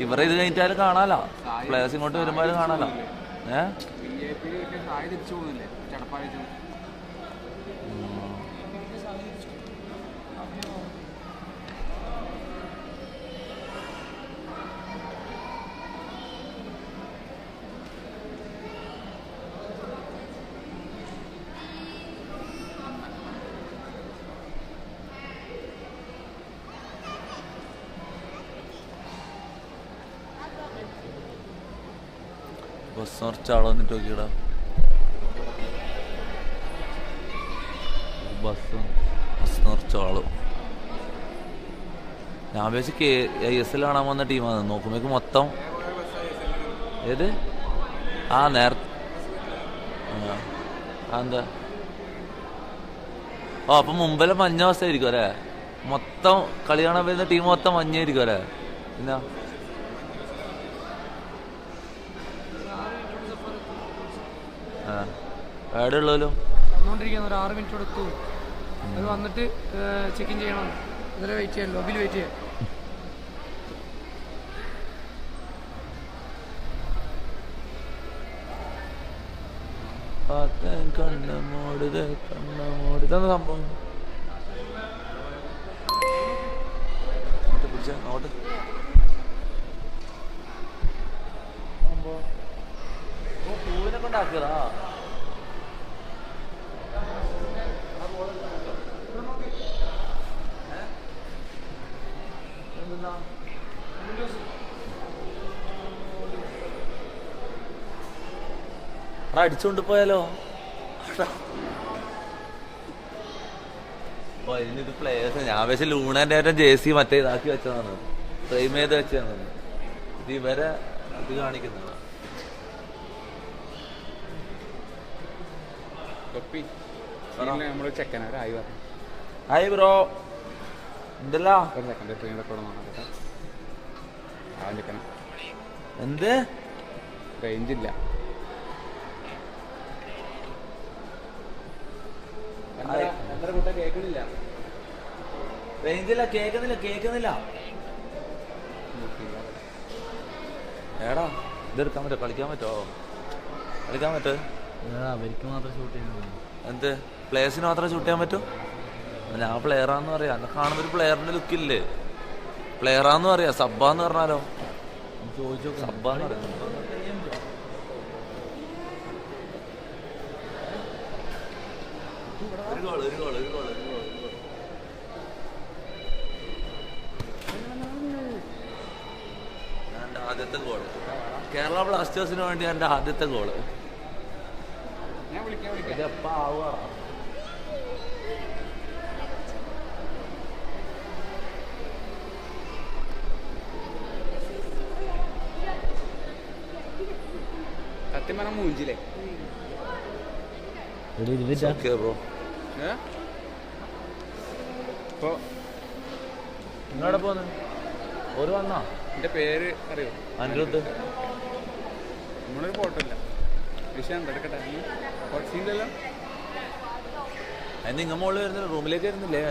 ഇവരെ ഇത് കഴിഞ്ഞിട്ടാലും കാണാലോ, പ്ലേയേഴ്സ് ഇങ്ങോട്ട് വരുമ്പോഴും കാണാലോ. ബസ് നിറച്ചാളോ എന്നിട്ട് നോക്കിയടാ. ബസ് നിറച്ചാളും. ഞാൻ വിചാരിച്ച് ISL കാണാൻ വന്ന ടീമാണ്. നോക്കുമ്പോഴേക്ക് മൊത്തം ഏത് നേരത്തെ എന്താ അപ്പൊ മുമ്പിലെ മഞ്ഞ അവസ്ഥയായിരിക്കും അല്ലേ? മൊത്തം കളി കാണാൻ വരുന്ന ടീം മൊത്തം മഞ്ഞായിരിക്കും അല്ലേ? പിന്നെ എവിടെ ഉള്ളല്ലോ വന്നോണ്ടിരിക്കുന്ന ഒരു 6 മിനിറ്റ് എടുത്തു. അത് വന്നിട്ട് ചെക്കിൻ ചെയ്യണം. ഇന്നലെ വെയിറ്റ് ചെയ്യാം, ലോബിയിൽ വെയിറ്റ് ചെയ്യാം. ഇതാണ് സംഭവം. അങ്ങോട്ട് പൂവിനെ കൊണ്ടാക്കിയതാ. അടിച്ചോണ്ട് പോയാലോ? ഇതിനിത് പ്ലേയേഴ്സ് ഞാൻ പക്ഷെ ലൂണാന്റെ ജേഴ്സി മറ്റേ ഇതാക്കി വെച്ചതാണ്, ഫ്രെയിം ചെയ്ത് വെച്ചതാണ്. ഇത് ഇവരെ ഇത് കാണിക്കുന്നതാണ്. ഹായ് ബ്രോ, എന്തല്ലോ എന്ത് റേഞ്ചില്ല. റേഞ്ചില്ല, കേക്കുന്നില്ല. ഏടാ ഇതെടുക്കാൻ പറ്റോ? കളിക്കാൻ പറ്റോ? അവർക്ക് മാത്രം ഷൂട്ട് ചെയ്യാൻ. എന്ത് പ്ലേയേഴ്സിന് മാത്രമേ ഷൂട്ട് ചെയ്യാൻ പറ്റൂ? ഞാൻ പ്ലെയറാന്ന് പറയാം. എന്നെ കാണുമ്പോ ഒരു പ്ലെയറിന്റെ ലുക്കില്ലേ? പ്ലെയറാന്ന് പറയാ. സബ്ബാന്ന് പറഞ്ഞാലോ? ചോദിച്ചോ. സബ്ബാന്ന് പറയാം. ഒരു ഗോള്. എന്റെ ആദ്യത്തെ ഗോള് കേരള ബ്ലാസ്റ്റേഴ്സിന് വേണ്ടി എന്റെ ആദ്യത്തെ ഗോള്. ഇതെപ്പ ആവുക? സത്യം പറഞ്ഞ മൂഞ്ചില്ലേ? ഇപ്പൊ നിങ്ങളവിടെ പോന്ന് ഒരു വന്നാ? എന്റെ പേര് അറിയോ? അനിരുദ്ധ്. നമ്മളൊരു ഫോട്ടോ ഇല്ല, വിഷയം എടുക്കട്ടെ. സീനില്ലല്ലോ. അതിന് നിങ്ങ മുകളിൽ വരുന്നില്ല, റൂമിലേക്ക് വരുന്നില്ലേ?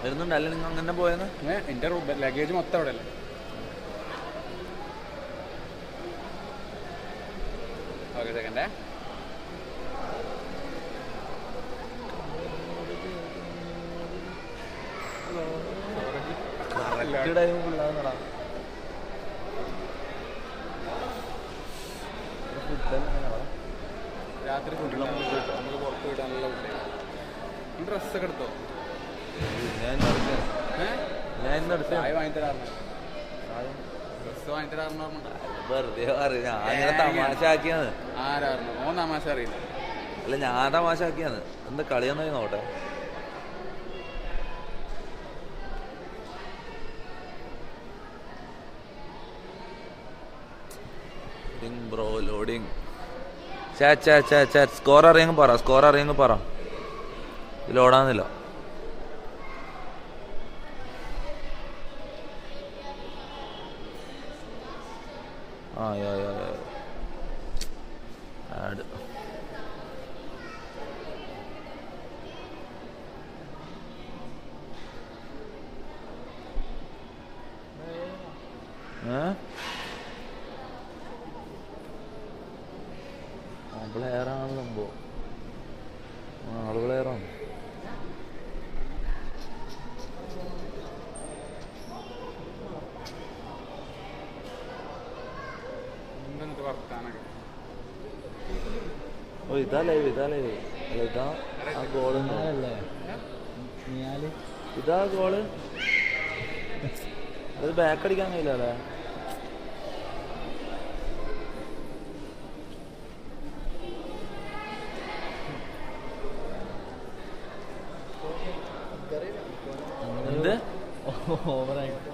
വരുന്നുണ്ടല്ലേ നിങ്ങൾ അങ്ങനെ പോയെന്ന്? എൻ്റെ ലഗേജ് മൊത്തം അവിടെ അല്ലേ. ഓക്കെ സെക്കൻഡേ. രാത്രി ഫുഡ് നമുക്ക് പുറത്ത് വിടാനുള്ള ഫുഡ്. ഡ്രസ്സൊക്കെ എടുത്തോ? ഞാൻ വാങ്ങിത്തരാറുണ്ട്. ഡ്രസ്സ് വാങ്ങിത്തരാറുണ്ട്. വെറുതെ ഞാൻ തമാശ ആക്കിയാണ്. ആരായിരുന്നു? ഓൻ തമാശ അറിയില്ല. അല്ല ഞാൻ തമാശ ആക്കിയാണ്. എന്താ കളിയൊന്നും നോട്ടെ. Bro loading. സ്കോർ അറിയെങ്കിൽ പറ. ലോഡാന്നില്ല. ആഡ് പ്ലെയറാണ് സംഭവം. ആള് പ്ലെയറാണ്. ഓ ഇതാ ലൈവ്. അല്ല ഇതാ ആ ഗോള്. ഇതാ ഗോള്. അത് ബാക്ക് അടിക്കാൻ കഴിയില്ല അല്ലേ? എന്ത് ഓവറായിട്ട്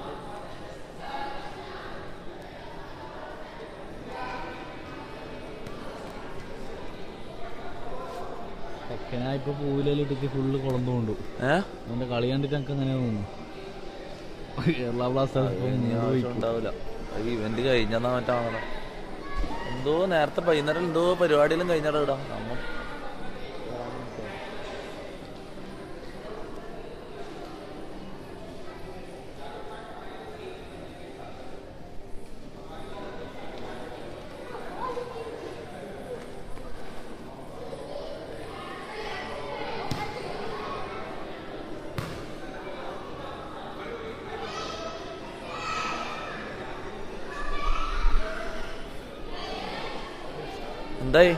ചെക്കനായിപ്പോ പൂവിലിട്ടിട്ട് ഫുള്ള് കുളമ്പുകൊണ്ടു. അവന്റെ കളി കണ്ടിട്ട് എനിക്ക് അങ്ങനെ തോന്നുന്നു. കേരള ബ്ലാസ്റ്റേഴ്സ് ഉണ്ടാവില്ല. ഇവന്റ് കഴിഞ്ഞാ മറ്റാണല്ലോ. എന്തോ നേരത്തെ വൈകുന്നേരം എന്തോ പരിപാടിയിലും കഴിഞ്ഞാടാ ഇടാം. നമ്മ എന്തായി?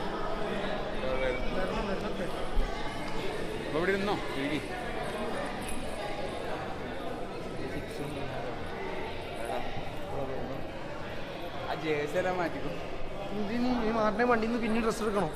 ഇവിടെ ഇരുന്നോ? ആ ജേഴ്സി എല്ലാം മാറ്റിക്കോ. നീ മാറിനെ വണ്ടിയിൽ നിന്ന് പിന്നെ ഡ്രസ്സ് എടുക്കണോ?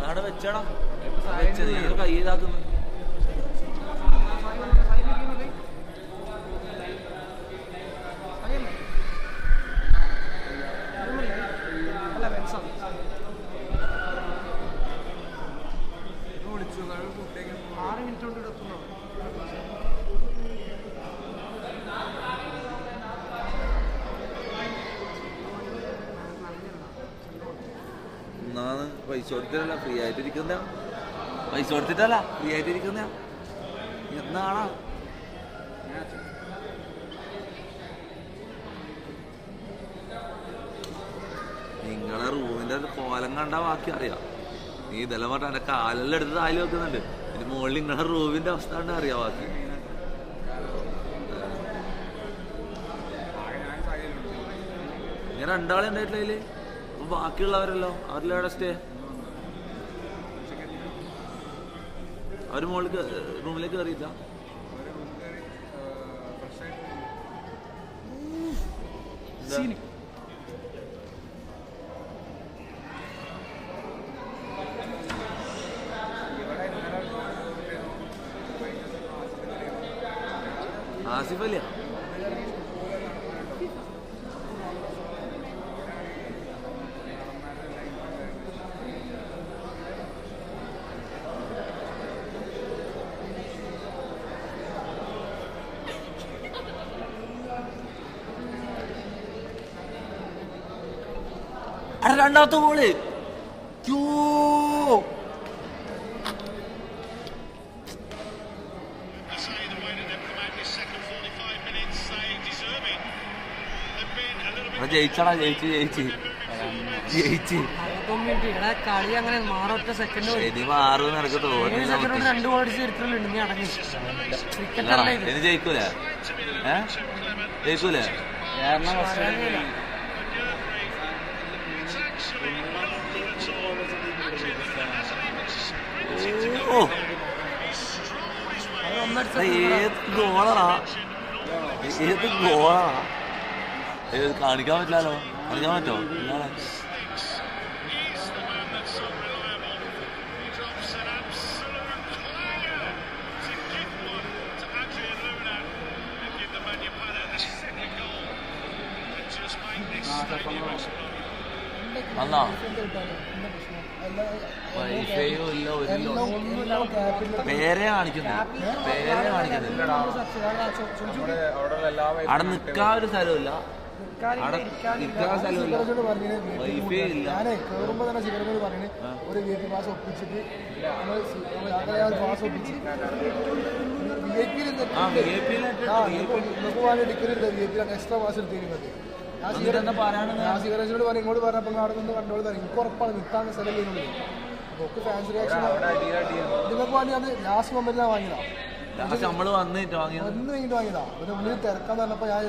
അവിടെ വെച്ചാടാ കൈ ഇതാക്കുന്നു. പൈസ കൊടുത്തിട്ടല്ല ഫ്രീ ആയിട്ടിരിക്കുന്ന. പൈസ കൊടുത്തിട്ടല്ല ഫ്രീ ആയിട്ടിരിക്കുന്ന. എന്നാണോ നിങ്ങളെ റൂമിന്റെ കോലം കണ്ടാ ബാക്കി അറിയാം. നീ ഇതെല്ലാം പറഞ്ഞ എന്റെ കാലെല്ലാം എടുത്ത് താല് വെക്കുന്നുണ്ട്. ഇതിന് മുകളിൽ നിങ്ങളുടെ റൂമിന്റെ അവസ്ഥ കണ്ടാ അറിയാം ബാക്കി. ഞാൻ രണ്ടാളെ ഉണ്ടായിട്ടില്ല അതില്. അപ്പൊ ബാക്കിയുള്ളവരല്ലോ അവരെല്ലാം എവിടെ സ്റ്റേ? അവര് മുകളിൽ റൂമിലേക്ക് കയറിയില്ല. മെസ്സിന് ആസിഫ് അല്ലേ? അട രണ്ടാമത്തെ ഗോള് ജയിച്ചടാ, ജയിച്ച് കളി അങ്ങനെ മാറൊറ്റ സെക്കൻഡ് ഇനി മാറുമെന്ന് എനിക്ക് തോന്നുന്നില്ല. 2 ഗോൾ അടിച്ച് ചരിത്രമുണ്ട്. നീ അടങ്ങി ഇനി ജയിക്കൂലേ? ജയിക്കൂലേ? ഏത് ഗോളാ, ഏത് ഗോളാ! കാണിക്കാൻ പറ്റില്ലല്ലോ. കാണിക്കാൻ പറ്റോ? ഇല്ലാതെ വന്നോ? വൈഫൈയോ ഇല്ല, പേരെ കാണിക്കുന്നില്ല. അവിടെ നിക്കാൻ ഒരു സ്ഥലമില്ല, അവിടെ ഇരിക്കാൻ സ്ഥലമില്ല, വൈഫൈ ഇല്ല. കേറുമ്പോ തന്നെ സിഗരറ്റ് പറഞ്ഞു ഒരു VIP പാസ് ഒപ്പിച്ചിട്ട് പാസ് ഒപ്പിച്ച് എക്സ്ട്രാ പാസ് എടുത്തിരുന്നത്. ഞാൻ സിഗരറ്റിനോട് പറഞ്ഞു ഇങ്ങോട്ട് പറഞ്ഞപ്പോൾ അവിടെ നിന്ന് കണ്ടോളൂ തരാം. എനിക്ക് ഉറപ്പാണ് നിൽക്കാൻ സ്ഥലം ചെയ്യുന്നുള്ളൂ. ഒക്കെ ഫാൻസ് റിയാക്ഷൻ നിങ്ങൾക്ക് വേണ്ടി അത് ലാസ്റ്റ് മൊമെന്റിലാണ് വാങ്ങിയതാണ്. നമ്മള് വന്നിട്ട് വാങ്ങിയതാ. ഒരു മുന്നിൽ തിരക്കാൻ പറഞ്ഞപ്പോ ഞാൻ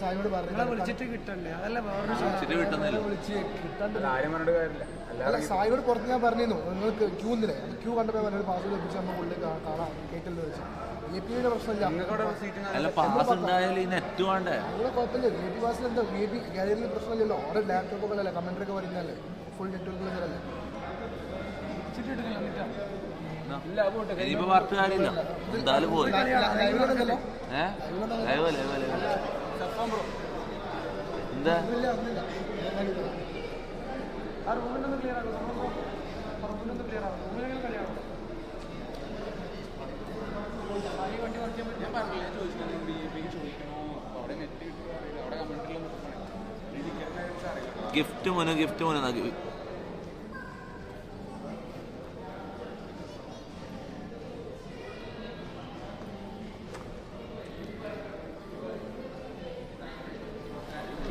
സായിനോട് പറഞ്ഞു വിളിച്ചിട്ട് കിട്ടണ്ടേ? അതല്ല വിളിച്ച് കിട്ടണ്ട. അല്ല സായിനോട് പുറത്ത് ഞാൻ പറഞ്ഞിരുന്നു നിങ്ങൾക്ക് ക്യൂ ഒന്നില്ലേ, ക്യൂ കണ്ടപ്പോ പറഞ്ഞൊരു പാസ്വേഡ് വെപ്പിച്ച് നമ്മൾ ഉള്ളിൽ കാണാം കേട്ടല്ലോ വെച്ചാൽ VIP-യുടെ പ്രശ്നമില്ല. അങ്ങനെ കുഴപ്പമില്ല. VIP പാസിൽ എന്താ VIP ഗാലറിയിൽ പ്രശ്നമില്ലല്ലോ. അവിടെ ലാപ്ടോപ്പ് ഒക്കെ അല്ലേ കമന്ററി ഒക്കെ വരുന്നല്ലേ, ഫുൾ നെറ്റ്വർക്ക് അല്ലേ. ഇനിയിപ്പോ പറഞ്ഞ കാര്യമില്ല, എന്തായാലും പോയി. എന്താ ഗിഫ്റ്റ് മോനെ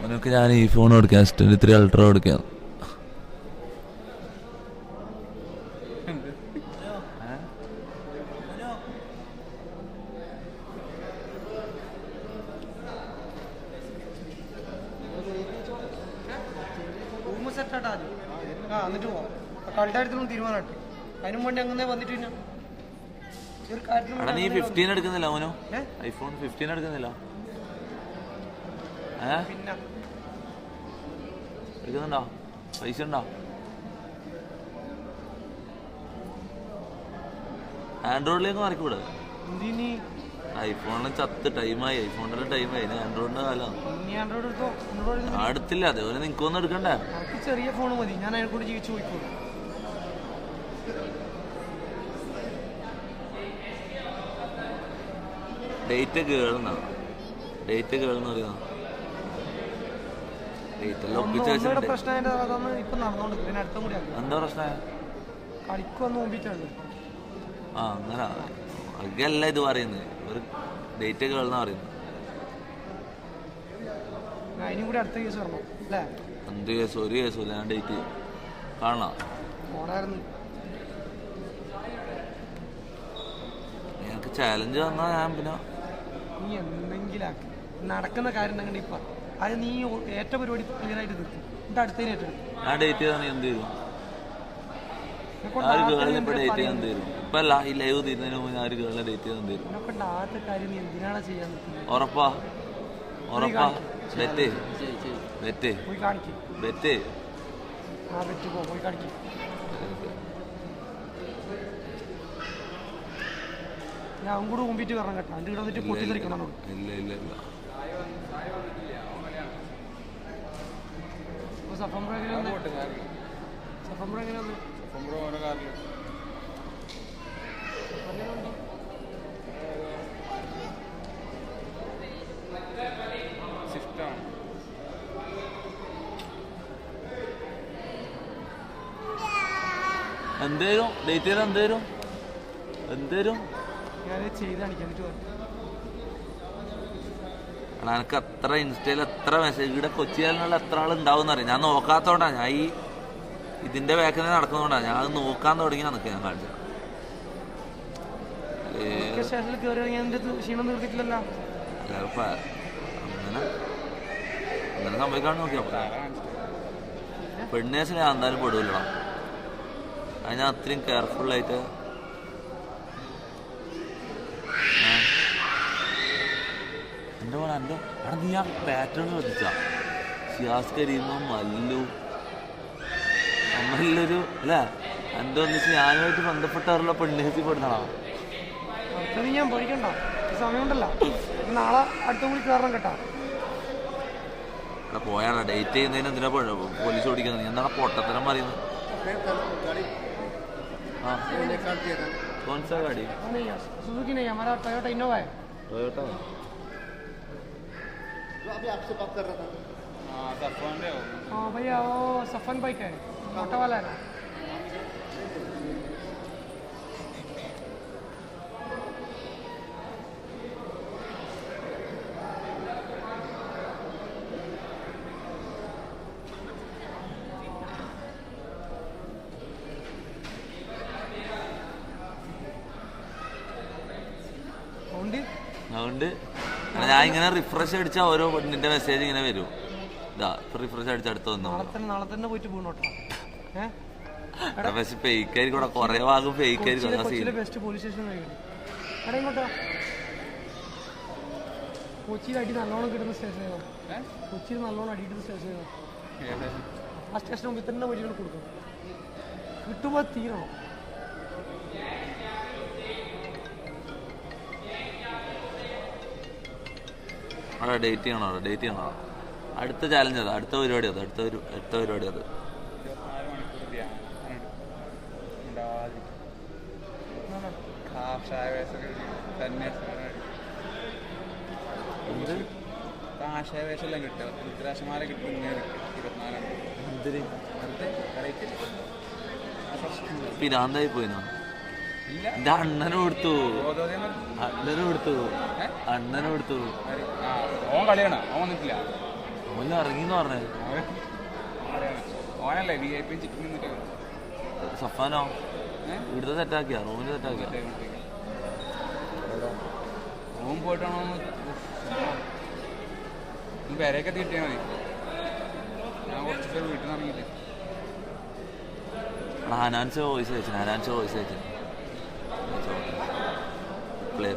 മോനൊക്കെ ഞാൻ ഈ ഫോൺ കൊടുക്കാം, S23 Ultra കൊടുക്കാം. എന്നിട്ട് പോവാം. കളിയുടെ കാര്യത്തിലും തീരുമാനമായിട്ട് അതിനും വേണ്ടി അങ്ങനെ വന്നിട്ട് നീ 15 എടുക്കുന്നില്ല മോനോ? ഐഫോൺ 15 എടുക്കുന്നില്ല? പിന്നെ എടുക്കുന്നുണ്ടോ? പൈസ ഉണ്ടോ? ആൻഡ്രോയിഡിലേക്ക് മാറിക്കൂടെ? ഐഫോണിന് ചത്ത് ടൈമായി, ഐഫോണിന്റെ ടൈമായി, ആൻഡ്രോയിഡിന്റെ കാലം അടുത്തില്ല. അതേപോലെ നിനക്കൊന്നും എടുക്കണ്ടേ? ചെറിയ ഫോൺ മതി, ഞാൻ അതിനെ കൂടി ജീവിച്ചു പോയിക്കോളൂ. ഡേറ്റ് കേൾന്നാ പറയുന്ന പ്രശ്നം ഇപ്പൊ നടന്നോണ്ട് അടുത്ത കൂടി എന്താ പ്രശ്നം? കളിക്കൊന്ന് മുമ്പിട്ടാണ്. അങ്ങനെ അല്ല ഇത് പറയുന്നത്, ഒരു ഡേറ്റ് കേൾന്നാ പറയുന്നത്. അതിനും കൂടി അടുത്ത കേസ് വരണം അല്ലേ? എന്ത് കേസ്? ഒരു കേസും ഞാൻ ഡേറ്റ് കാണാം. ഞങ്ങൾക്ക് ചാലഞ്ച് വന്നാ ഞാൻ പിന്നെ നീ എന്തെങ്കിലും നടക്കുന്ന കാര്യം ഉണ്ടെങ്കിൽ ഇപ്പൊ അത് നീ ഏറ്റ പരിപാടി ക്ലിയറായിട്ട് നിൽക്കും. എന്നിട്ട് അടുത്തതിന് ഏറ്റെടുക്കും. ഞാൻ ഡേറ്റ് ചെയ്താൽ നീ എന്ത് ചെയ്യും? ഡേറ്റ് ചെയ്യാൻ തരും. ഇപ്പൊ അല്ല, ഈ ലൈവ് തീരുന്നതിന് മുമ്പ് ഞാൻ ഒരു ഗേളിനെ ഡേറ്റ് ചെയ്താൽ തരും. ആദ്യത്തെ കാര്യം നീ എന്തിനാണ് ചെയ്യാൻ നിൽക്കുന്നത്? ഉറപ്പാ ഉറപ്പാ? ബെറ്റ് ബെറ്റ് പോയി കാണിക്കും. ബെറ്റ് ആ വെച്ച് പോയി കാണിക്കും. ഞാൻ കൂടെ മുമ്പിട്ട് വരണം കേട്ടോ. എൻ്റെ ഇവിടെ വന്നിട്ട് പൊട്ടിത്തെറിക്കണം. ഇല്ല ഇല്ല ഇല്ല. സഫംബ്രോ എങ്ങനെയാണ്? എന്തേലും ഡേറ്റ് ചെയ്താൽ എന്തേലും ഞാൻ ചെയ്ത് കാണിക്കാൻ എന്നിട്ട് പറഞ്ഞു. എനിക്ക് എത്ര ഇൻസ്റ്റയിൽ എത്ര മെസ്സേജ് ഇവിടെ കൊച്ചിയിലുള്ള എത്ര ആൾ ഉണ്ടാവും എന്നറിയാം. ഞാൻ നോക്കാത്തോണ്ടാ. ഞാൻ ഈ ഇതിന്റെ ബാക്കിൽ നടക്കുന്നതുകൊണ്ടാണ് ഞാൻ അത് നോക്കാൻ തുടങ്ങി നിൽക്കുക. ഞാൻ കാണിച്ചത് സ്റ്റേഷനിൽ കയറി ഇറങ്ങിയ ക്ഷീണം തീർത്തിട്ടില്ലല്ലോ. അങ്ങനെ സംഭവിക്കാണ്ട് നോക്കിയാ പെണ്ണേസിന് ഞാൻ എന്തായാലും പെടൂല്ലോ. അത് ഞാൻ അത്രയും കെയർഫുള്ളായിട്ട് എൻ്റെ പോലെ എൻ്റെ അവിടെ നീ ആ പാറ്റേൺ ശ്രദ്ധിച്ച ഷിയാസ് കരീമും മല്ലു നമ്മളൊരു അല്ലേ എൻ്റെ ഒന്നിച്ച് ഞാനുമായിട്ട് ബന്ധപ്പെട്ടവരുള്ള പെണ്ണേസി പെടുന്നതാ. അടുത്തത് ഞാൻ പോയിക്കണ്ട, സമയമുണ്ടല്ലോ. നാളെ അടുത്ത കൂടി കയറണം കേട്ടോ. അവിടെ പോയാണോ ഡേറ്റ് ചെയ്യുന്നതിന് എന്തിനാ പോലീസ് ഓടിക്കുന്നത്? നീ എന്താണ് പൊട്ടത്തരം പറയുന്നത്? कौन सा गाड़ी? नहीं सुजुकी नहीं, हमारा टोयोटा इनोवा है. टोयोटा जो अभी आपसे बात कर रहा था. हाँ भैया वो सफन बाइक है, ऑटो वाला है ना. അതുകൊണ്ട് ഞാൻ ഇങ്ങനെ റിഫ്രഷ് അടിച്ചാൽ ഓരോ പെണ്ണിന്റെ മെസ്സേജ് ഇങ്ങനെ വരും. ഇതാ ഇപ്പൊ റിഫ്രഷ് അടിച്ച അടുത്ത് വന്നു. നാളെ തന്നെ പോയിട്ട് പോകണോട്ടോ. പക്ഷെ ഫേക്ക് ആയിരിക്കും, കുറെ ഭാഗം ഫേക്ക് ആയിരിക്കും. ബെസ്റ്റ് പോലീസ് സ്റ്റേഷൻ എടാ ഇങ്ങോട്ടാ. കൊച്ചിയിൽ അടി നല്ലോണം കിട്ടുന്ന സ്റ്റേഷൻ ഏതാ? കൊച്ചിയിൽ നല്ലോണം അടി കിട്ടുന്ന സ്റ്റേഷൻ ഏതാ? ആ സ്റ്റേഷൻ മുമ്പിൽ തന്നെ വഴികൾ കൊടുക്കണം. കിട്ടുമ്പോ തീരണം. അവിടെ ഡേറ്റ് ചെയ്യണോ? അടുത്ത ചാലഞ്ച് അത്, അടുത്ത പരിപാടി അത്, അടുത്ത പരിപാടി അത്. ആശയവേശമെല്ലാം കിട്ടുക രുദ്രാക്ഷമാല കിട്ടും. പിരാന്തായി പോയിന്നോ? എന്റെ അണ്ണനും കൊടുത്തു. ഓൻ കളിയാണ്, ഓൻ വന്നിട്ടില്ല. ഓൻ ഇറങ്ങിന്ന് പറഞ്ഞേ. ഓനല്ലേ VIP ചിക്കൻ. സഫാനോ ഇവിടുത്തെ സെറ്റാക്കിയാ? റൂമിൽ സെറ്റാക്കിയാ? റൂം പോയിട്ടാണോ? പേരൊക്കെ തീട്ടിയാൽ മതി. ഞാൻ കുറച്ച് പേര് വീട്ടിൽ നിന്ന് ഇറങ്ങിയിട്ട് ഹനാൻസ് വോയിസ് അയച്ചു. റിപ്ലൈ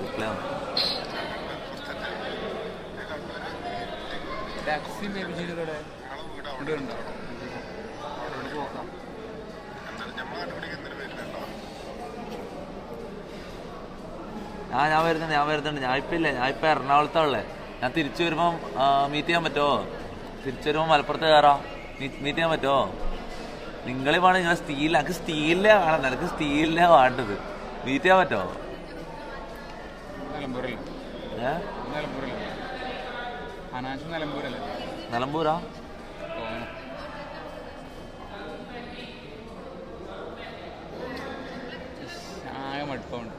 ടാക്സി മേ ബി ചെയ്തോടെ ഇവിടെ ഉണ്ടോ? ഞാൻ വരുന്നുണ്ട്. ഞാൻ ഇപ്പം എറണാകുളത്താണുള്ളേ. ഞാൻ തിരിച്ചു വരുമ്പം മീറ്റ് ചെയ്യാൻ പറ്റുമോ? തിരിച്ചു വരുമ്പോൾ മലപ്പുറത്ത് കയറാം. മീറ്റ് ചെയ്യാൻ പറ്റുമോ? നിങ്ങളീ വേണം നിങ്ങളെ എനിക്ക് സ്റ്റീലിനെ കാണുന്നത്. എനിക്ക് സ്റ്റീലിനെ വേണ്ടത്. മീറ്റ് ചെയ്യാൻ പറ്റുമോ? നിലമ്പൂരാ? ആകെ മടുപ്പുണ്ട്.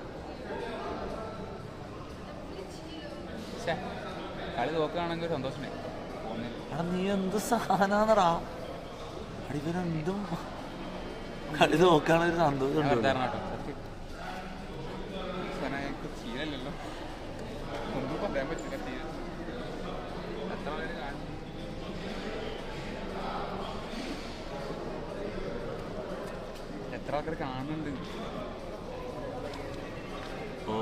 കളി നോക്കുകയാണെങ്കിൽ സന്തോഷമേ. നീ എന്ത് സാധനാന്നടാ? ഇവരെന്തും കളി നോക്കുകയാണെങ്കിൽ ഒരു സന്തോഷം ഉണ്ട്. ശീലല്ലോ, ഒന്നും പറയാൻ പറ്റില്ല. എത്ര ആൾക്കാർ കാണുന്നുണ്ട്? ഓ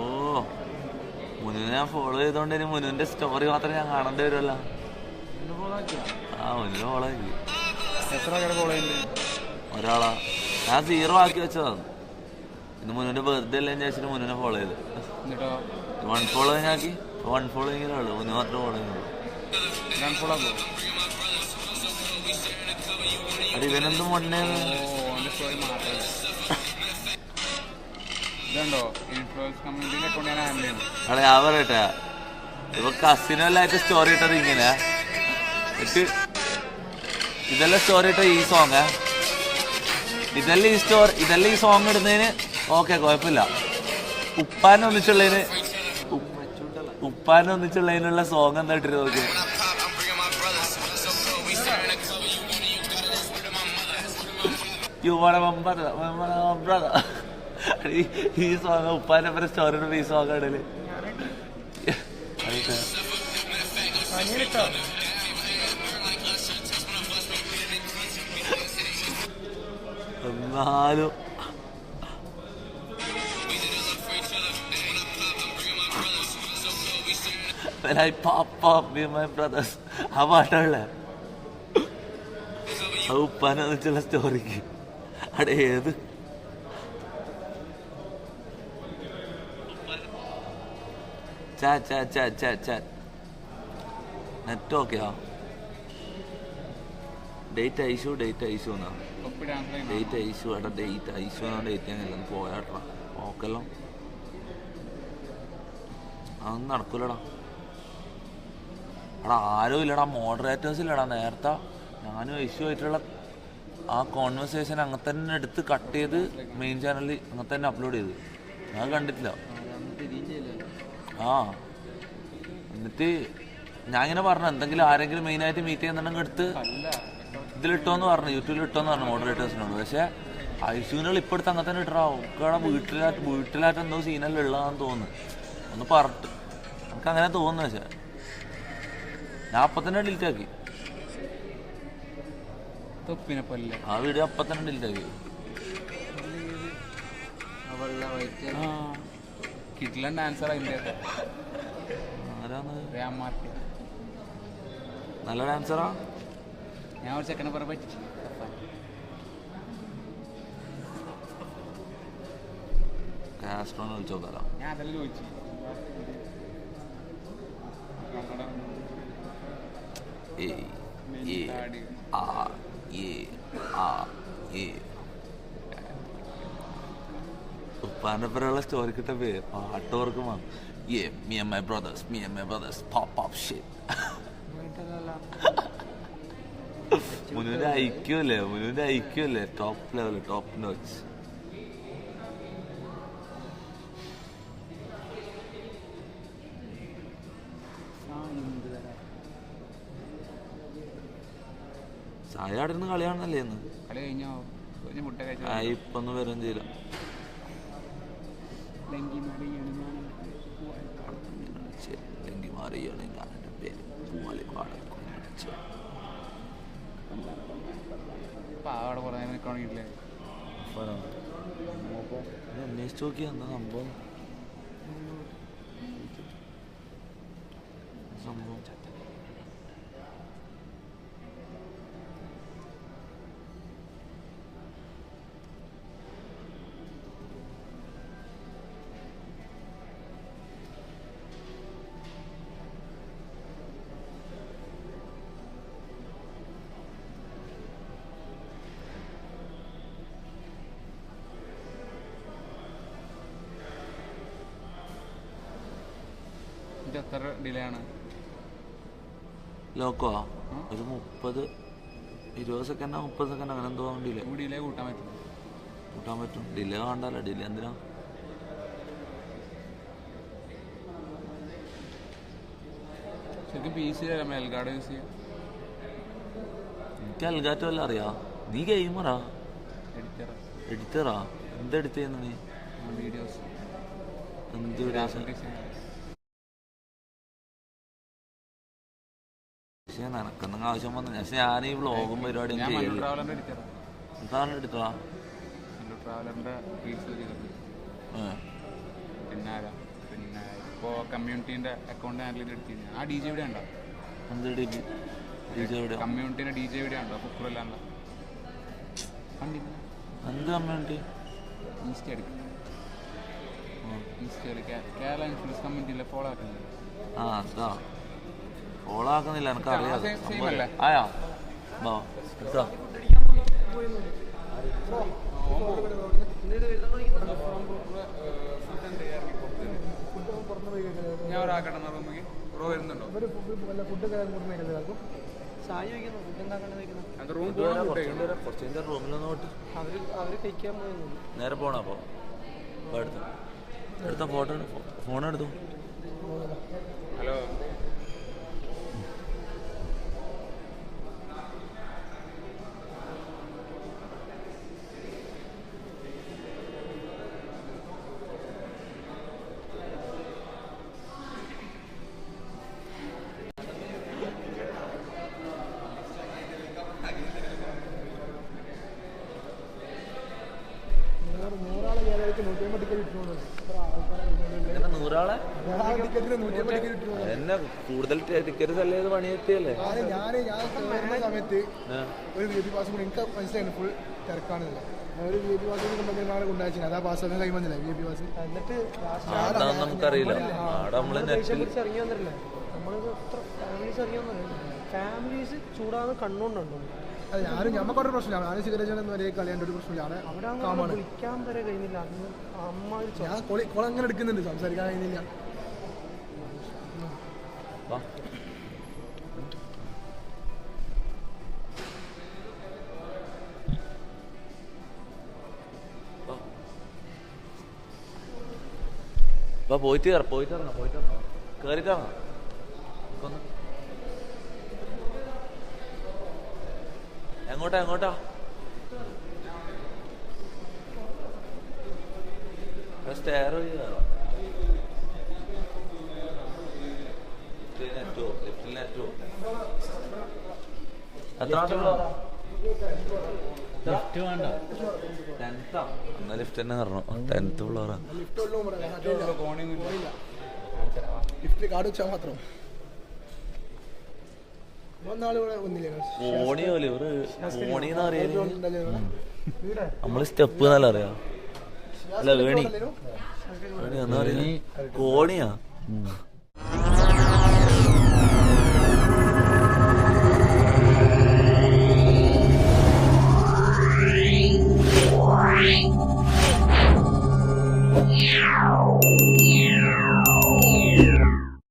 മുനുവിനെ ഞാൻ ഫോളോ ചെയ്തോണ്ട് ഇനി മുനുവിന്റെ സ്റ്റോറി മാത്രം ഞാൻ കാണേണ്ടി വരുമല്ലോ. ആ മുനുവിനെ ഫോളോ ചെയ്തു. എത്ര പേരെ ഫോളോ ചെയ്യുന്നുണ്ട്? ഒരാളാ. ഞാൻ 0 ആക്കി വെച്ചതാണ്. ഇന്ന് മുനുവിന്റെ ബർത്ത്ഡേ അല്ലേ ചോദിച്ചിട്ട് മുനുവിനെ ഫോളോ ചെയ്ത്. എന്നിട്ടോ 1 ഫോളോയിങ് ആക്കി. 1 ഫോളോയിങ്ങിലേ ഉള്ളൂ. മുന്നു മാത്രം ഫോളോ ചെയ്യുള്ളൂ. ഫോളോ ആക്കോ? അത് ഇവനെന്തും മുന്നേ സ്റ്റോറി മാത്രമേ ഇതുണ്ടോ ഇൻഫ്ലുവൻസ് കമ്മ്യൂണിറ്റിന്റെ അക്കൗണ്ട് ഞാൻ ഹാൻഡിൽ ചെയ്യുന്നു. അവിടെ ഞാൻ പറയട്ടെ, ഇപ്പൊ കസിനെല്ലായിട്ട് സ്റ്റോറി ഇട്ടത് ഇങ്ങനെ എന്നിട്ട് ഇതെല്ലാം സ്റ്റോറി ഇട്ട ഈ സോങ് ഇതെല്ലാം ഈ സോങ് ഇടുന്നതിന് ഓക്കെ കുഴപ്പമില്ല. ഉപ്പാനൊന്നിച്ചുള്ളതിനുള്ള സോങ് എന്താ ഇട്ടിട്ട് നോക്കി. ഈ സോങ് ഉപ്പാന്റെ പേര് സ്റ്റോറി ഇടുമ്പോ ഈ സോങ് ഇടല്. എന്നാലും ആ പാട്ടുള്ള ആ ഉപ്പാനെ വെച്ചുള്ള സ്റ്റോറിക്ക് അവിടെ ഏത് നെറ്റ് ഓക്കെയാ? ഡേറ്റ് ഐഷു എന്നാ ഡേറ്റ് ഐഷു എടാ ഡേറ്റ് ഐഷു എന്നാ ഡേറ്റ് ഞാനില്ല പോയാട്ടാ ഓക്കെല്ലോ. അതൊന്നും നടക്കൂലടാ. എടാ ആരും ഇല്ലടാ, മോഡറേറ്റേഴ്സ് ഇല്ലടാ. നേരത്തെ ഞാനും ഐഷു ആയിട്ടുള്ള ആ കോൺവെർസേഷൻ അങ്ങനെ തന്നെ എടുത്ത് കട്ട് ചെയ്ത് മെയിൻ ചാനലിൽ അങ്ങനെ തന്നെ അപ്ലോഡ് ചെയ്ത് ഞാൻ കണ്ടിട്ടില്ല. ആ എന്നിട്ട് ഞാൻ ഇങ്ങനെ പറഞ്ഞു എന്തെങ്കിലും ആരെങ്കിലും മെയിനായിട്ട് മീറ്റ് ചെയ്യുന്നുണ്ടെങ്കിൽ എടുത്ത് ഇതിലിട്ടോന്ന് പറഞ്ഞു, യൂട്യൂബിൽ ഇട്ടോന്ന് പറഞ്ഞു മോഡറേറ്റേഴ്സിനോട്. പക്ഷെ ഐഷുവിനുള്ള ഇപ്പോൾ എടുത്ത് അങ്ങനെ തന്നെ ഇട്ടാ ഒക്കെടെ വീട്ടിലായിട്ട് എന്തോ സീനെല്ലാം ഉള്ളതാന്ന് തോന്നുന്നു. ഒന്ന് പറഞ്ഞിട്ട് എനിക്ക് അങ്ങനെ തോന്നുന്നു. പക്ഷെ ഞാൻ അപ്പം തന്നെ ഡിലീറ്റ് ആക്കി ആ വീഡിയോ. അപ്പം തന്നെ ഡിലീറ്റ് ആക്കി. കിഡ്ലൻ ഡാൻസർ നല്ല ഡാൻസറാ. ഞാൻ ഒരു ചെക്കനെ പറ പറ്റിച്ചു. കാസ്ട്രോന്ന് വിളിച്ചു നോക്കാലോ. ഞാൻ അതെല്ലാം ചോദിച്ചു. ഉപ്പാന്റെ പേരുള്ള സ്റ്റോറി കിട്ടപ്പോ പാട്ട് ഓർക്കുമ്പോ me and my brothers pop shit. മുനുവിന്റെ ഐക്യല്ലേ ടോപ്പ് ലെവൽ, ടോപ്പ് നോച്ച്. ചായ അവിടെ നിന്ന് കളിയാണല്ലേ ഇന്ന്. കളി കഴിഞ്ഞോ? മുട്ട ഇപ്പൊന്നും വരും ചെയ്യില്ല. അന്വേഷിച്ച് നോക്കിയാ എന്താ സംഭവം. എത്ര ഡിലേ ആണ്? ലോക്കോ ഒരു 30-20 സെക്കൻഡോ 30 സെക്കൻഡ് അങ്ങനെ എന്തോ ഡിലേ. ഡിലേ കൂട്ടാൻ പറ്റും. ഡിലേ വേണ്ടല്ലോ. ഡിലേ എന്തിനാ? ശരിക്കും PC എൽഗാർഡ് യൂസ് ചെയ്യാം. എനിക്ക് എൽഗാറ്റോ എല്ലാം അറിയാം. നീ ഗെയിമറാ? എഡിറ്ററാ? എന്താ എഡിറ്റ് ചെയ്യുന്ന നീ? വീഡിയോസ്. എന്ത് വീഡിയോസ്? പക്ഷെ നിനക്കൊന്നും ആവശ്യം വന്നു. പക്ഷെ ഞാൻ ഈ വ്ളോഗും പരിപാടിയും ചെയ്യല്ലേ. എന്താണ് എടുത്തതാ? പിന്നെ അപ്പോൾ കമ്മ്യൂണിറ്റീൻ്റെ അക്കൗണ്ട് ഹാൻഡിൽ ചെയ്ത് എടുത്തിരുന്നു. ആ ഡി ജെ ഇവിടെ ഉണ്ടോ? കമ്മ്യൂണിറ്റീൻ്റെ ഡി ജെ ഇവിടെ ഉണ്ടോ? ഫുക്രല്ലാണ്ട് കണ്ടില്ല. എന്ത് കമ്മ്യൂണിറ്റി? ഇൻസ്റ്റ എടുക്കും. ഇൻസ്റ്റയിൽ കേരള ഇൻഫ്ലുവൻസ് കമ്മ്യൂണിറ്റിയിലെ ഫോളോ ആക്കുന്നില്ല. ആ അതാ ഫോളോ ആക്കുന്നില്ല, എനിക്കറിയാം. സെയിം അല്ലേ? ആയാ എടുത്താ ഞാൻ ഒരാക്കട്ടെ റൂമിൽ റോ വരുന്നുണ്ടോ? ഫുഡ് കൊടുക്കും ചായ വയ്ക്കുന്നു, ഫുഡ് ഉണ്ടാക്കണത് വയ്ക്കുന്നു. അത് റൂം പോകണം. കുറച്ച് റൂമിലൊന്നും പോയിട്ട് അവര് കഴിക്കാൻ പോയിരുന്നു. നേരെ പോണ അപ്പൊ എടുത്ത ഫോൺ എടുത്തു. ഹലോ നൂറാളെ എന്നെ കൂടുതൽ ടിക്കറ്റ് സെല് ചെയ്ത് പണിയെത്തിയല്ലേ. ഞാൻ കയറുന്ന സമയത്ത് ഒരു VIP പാസ് കൂടി എനിക്ക് മനസ്സിലായിരുന്നു ഫുൾ തിരക്കാണെന്നില്ല. ഒരു VIP പാസ് കൊണ്ടുവന്നാണ് കൊണ്ടുവച്ചു. അതാ പാസ് ഒന്നും കൈ വന്നില്ല VIP പാസ്. എന്നിട്ട് അതൊന്നും നമുക്കറിയില്ല. അവിടെ നമ്മള് നെറ്റിൽ ഇറങ്ങി വന്നിട്ടില്ലേ, നമ്മളിത് എത്ര ഫാമിലീസ് ഇറങ്ങി വന്നില്ല. ഫാമിലീസ് ചൂടാന്ന് കണ്ണുകൊണ്ടുണ്ടോ? അത് ഞാനും ഞമ്മക്കൊരു പ്രശ്നമില്ല. ഞാനും സിഗരറ്റ് വരെ കളിയാണ്ട് ഒരു പ്രശ്നമില്ല. അവിടെ വിളിക്കാൻ വരെ കഴിയുന്നില്ല. അന്ന് അമ്മ ഞാൻ കോളം അങ്ങനെ എടുക്കുന്നുണ്ട്, സംസാരിക്കാൻ കഴിയുന്നില്ല. പോയിട്ട് കേറിട്ടാണോ? എങ്ങോട്ടാ സ്റ്റെയർ വഴി കയറാം. എത്ര ലിഫ്റ്റ് വേണ്ട, 10th എന്നാ ലിഫ്റ്റ് തന്നെ കയറണം. 10th ഫ്ലോറാ. ലിഫ്റ്റ് കാർഡ് വെച്ചാൽ മാത്രം കോണിയോല് കോണിന്ന് അറിയാല് നമ്മള് സ്റ്റെപ്പ് എന്നല്ല അറിയാം. അല്ല വേണി എന്നാ പറയാ, കോണിയാ. Yeah.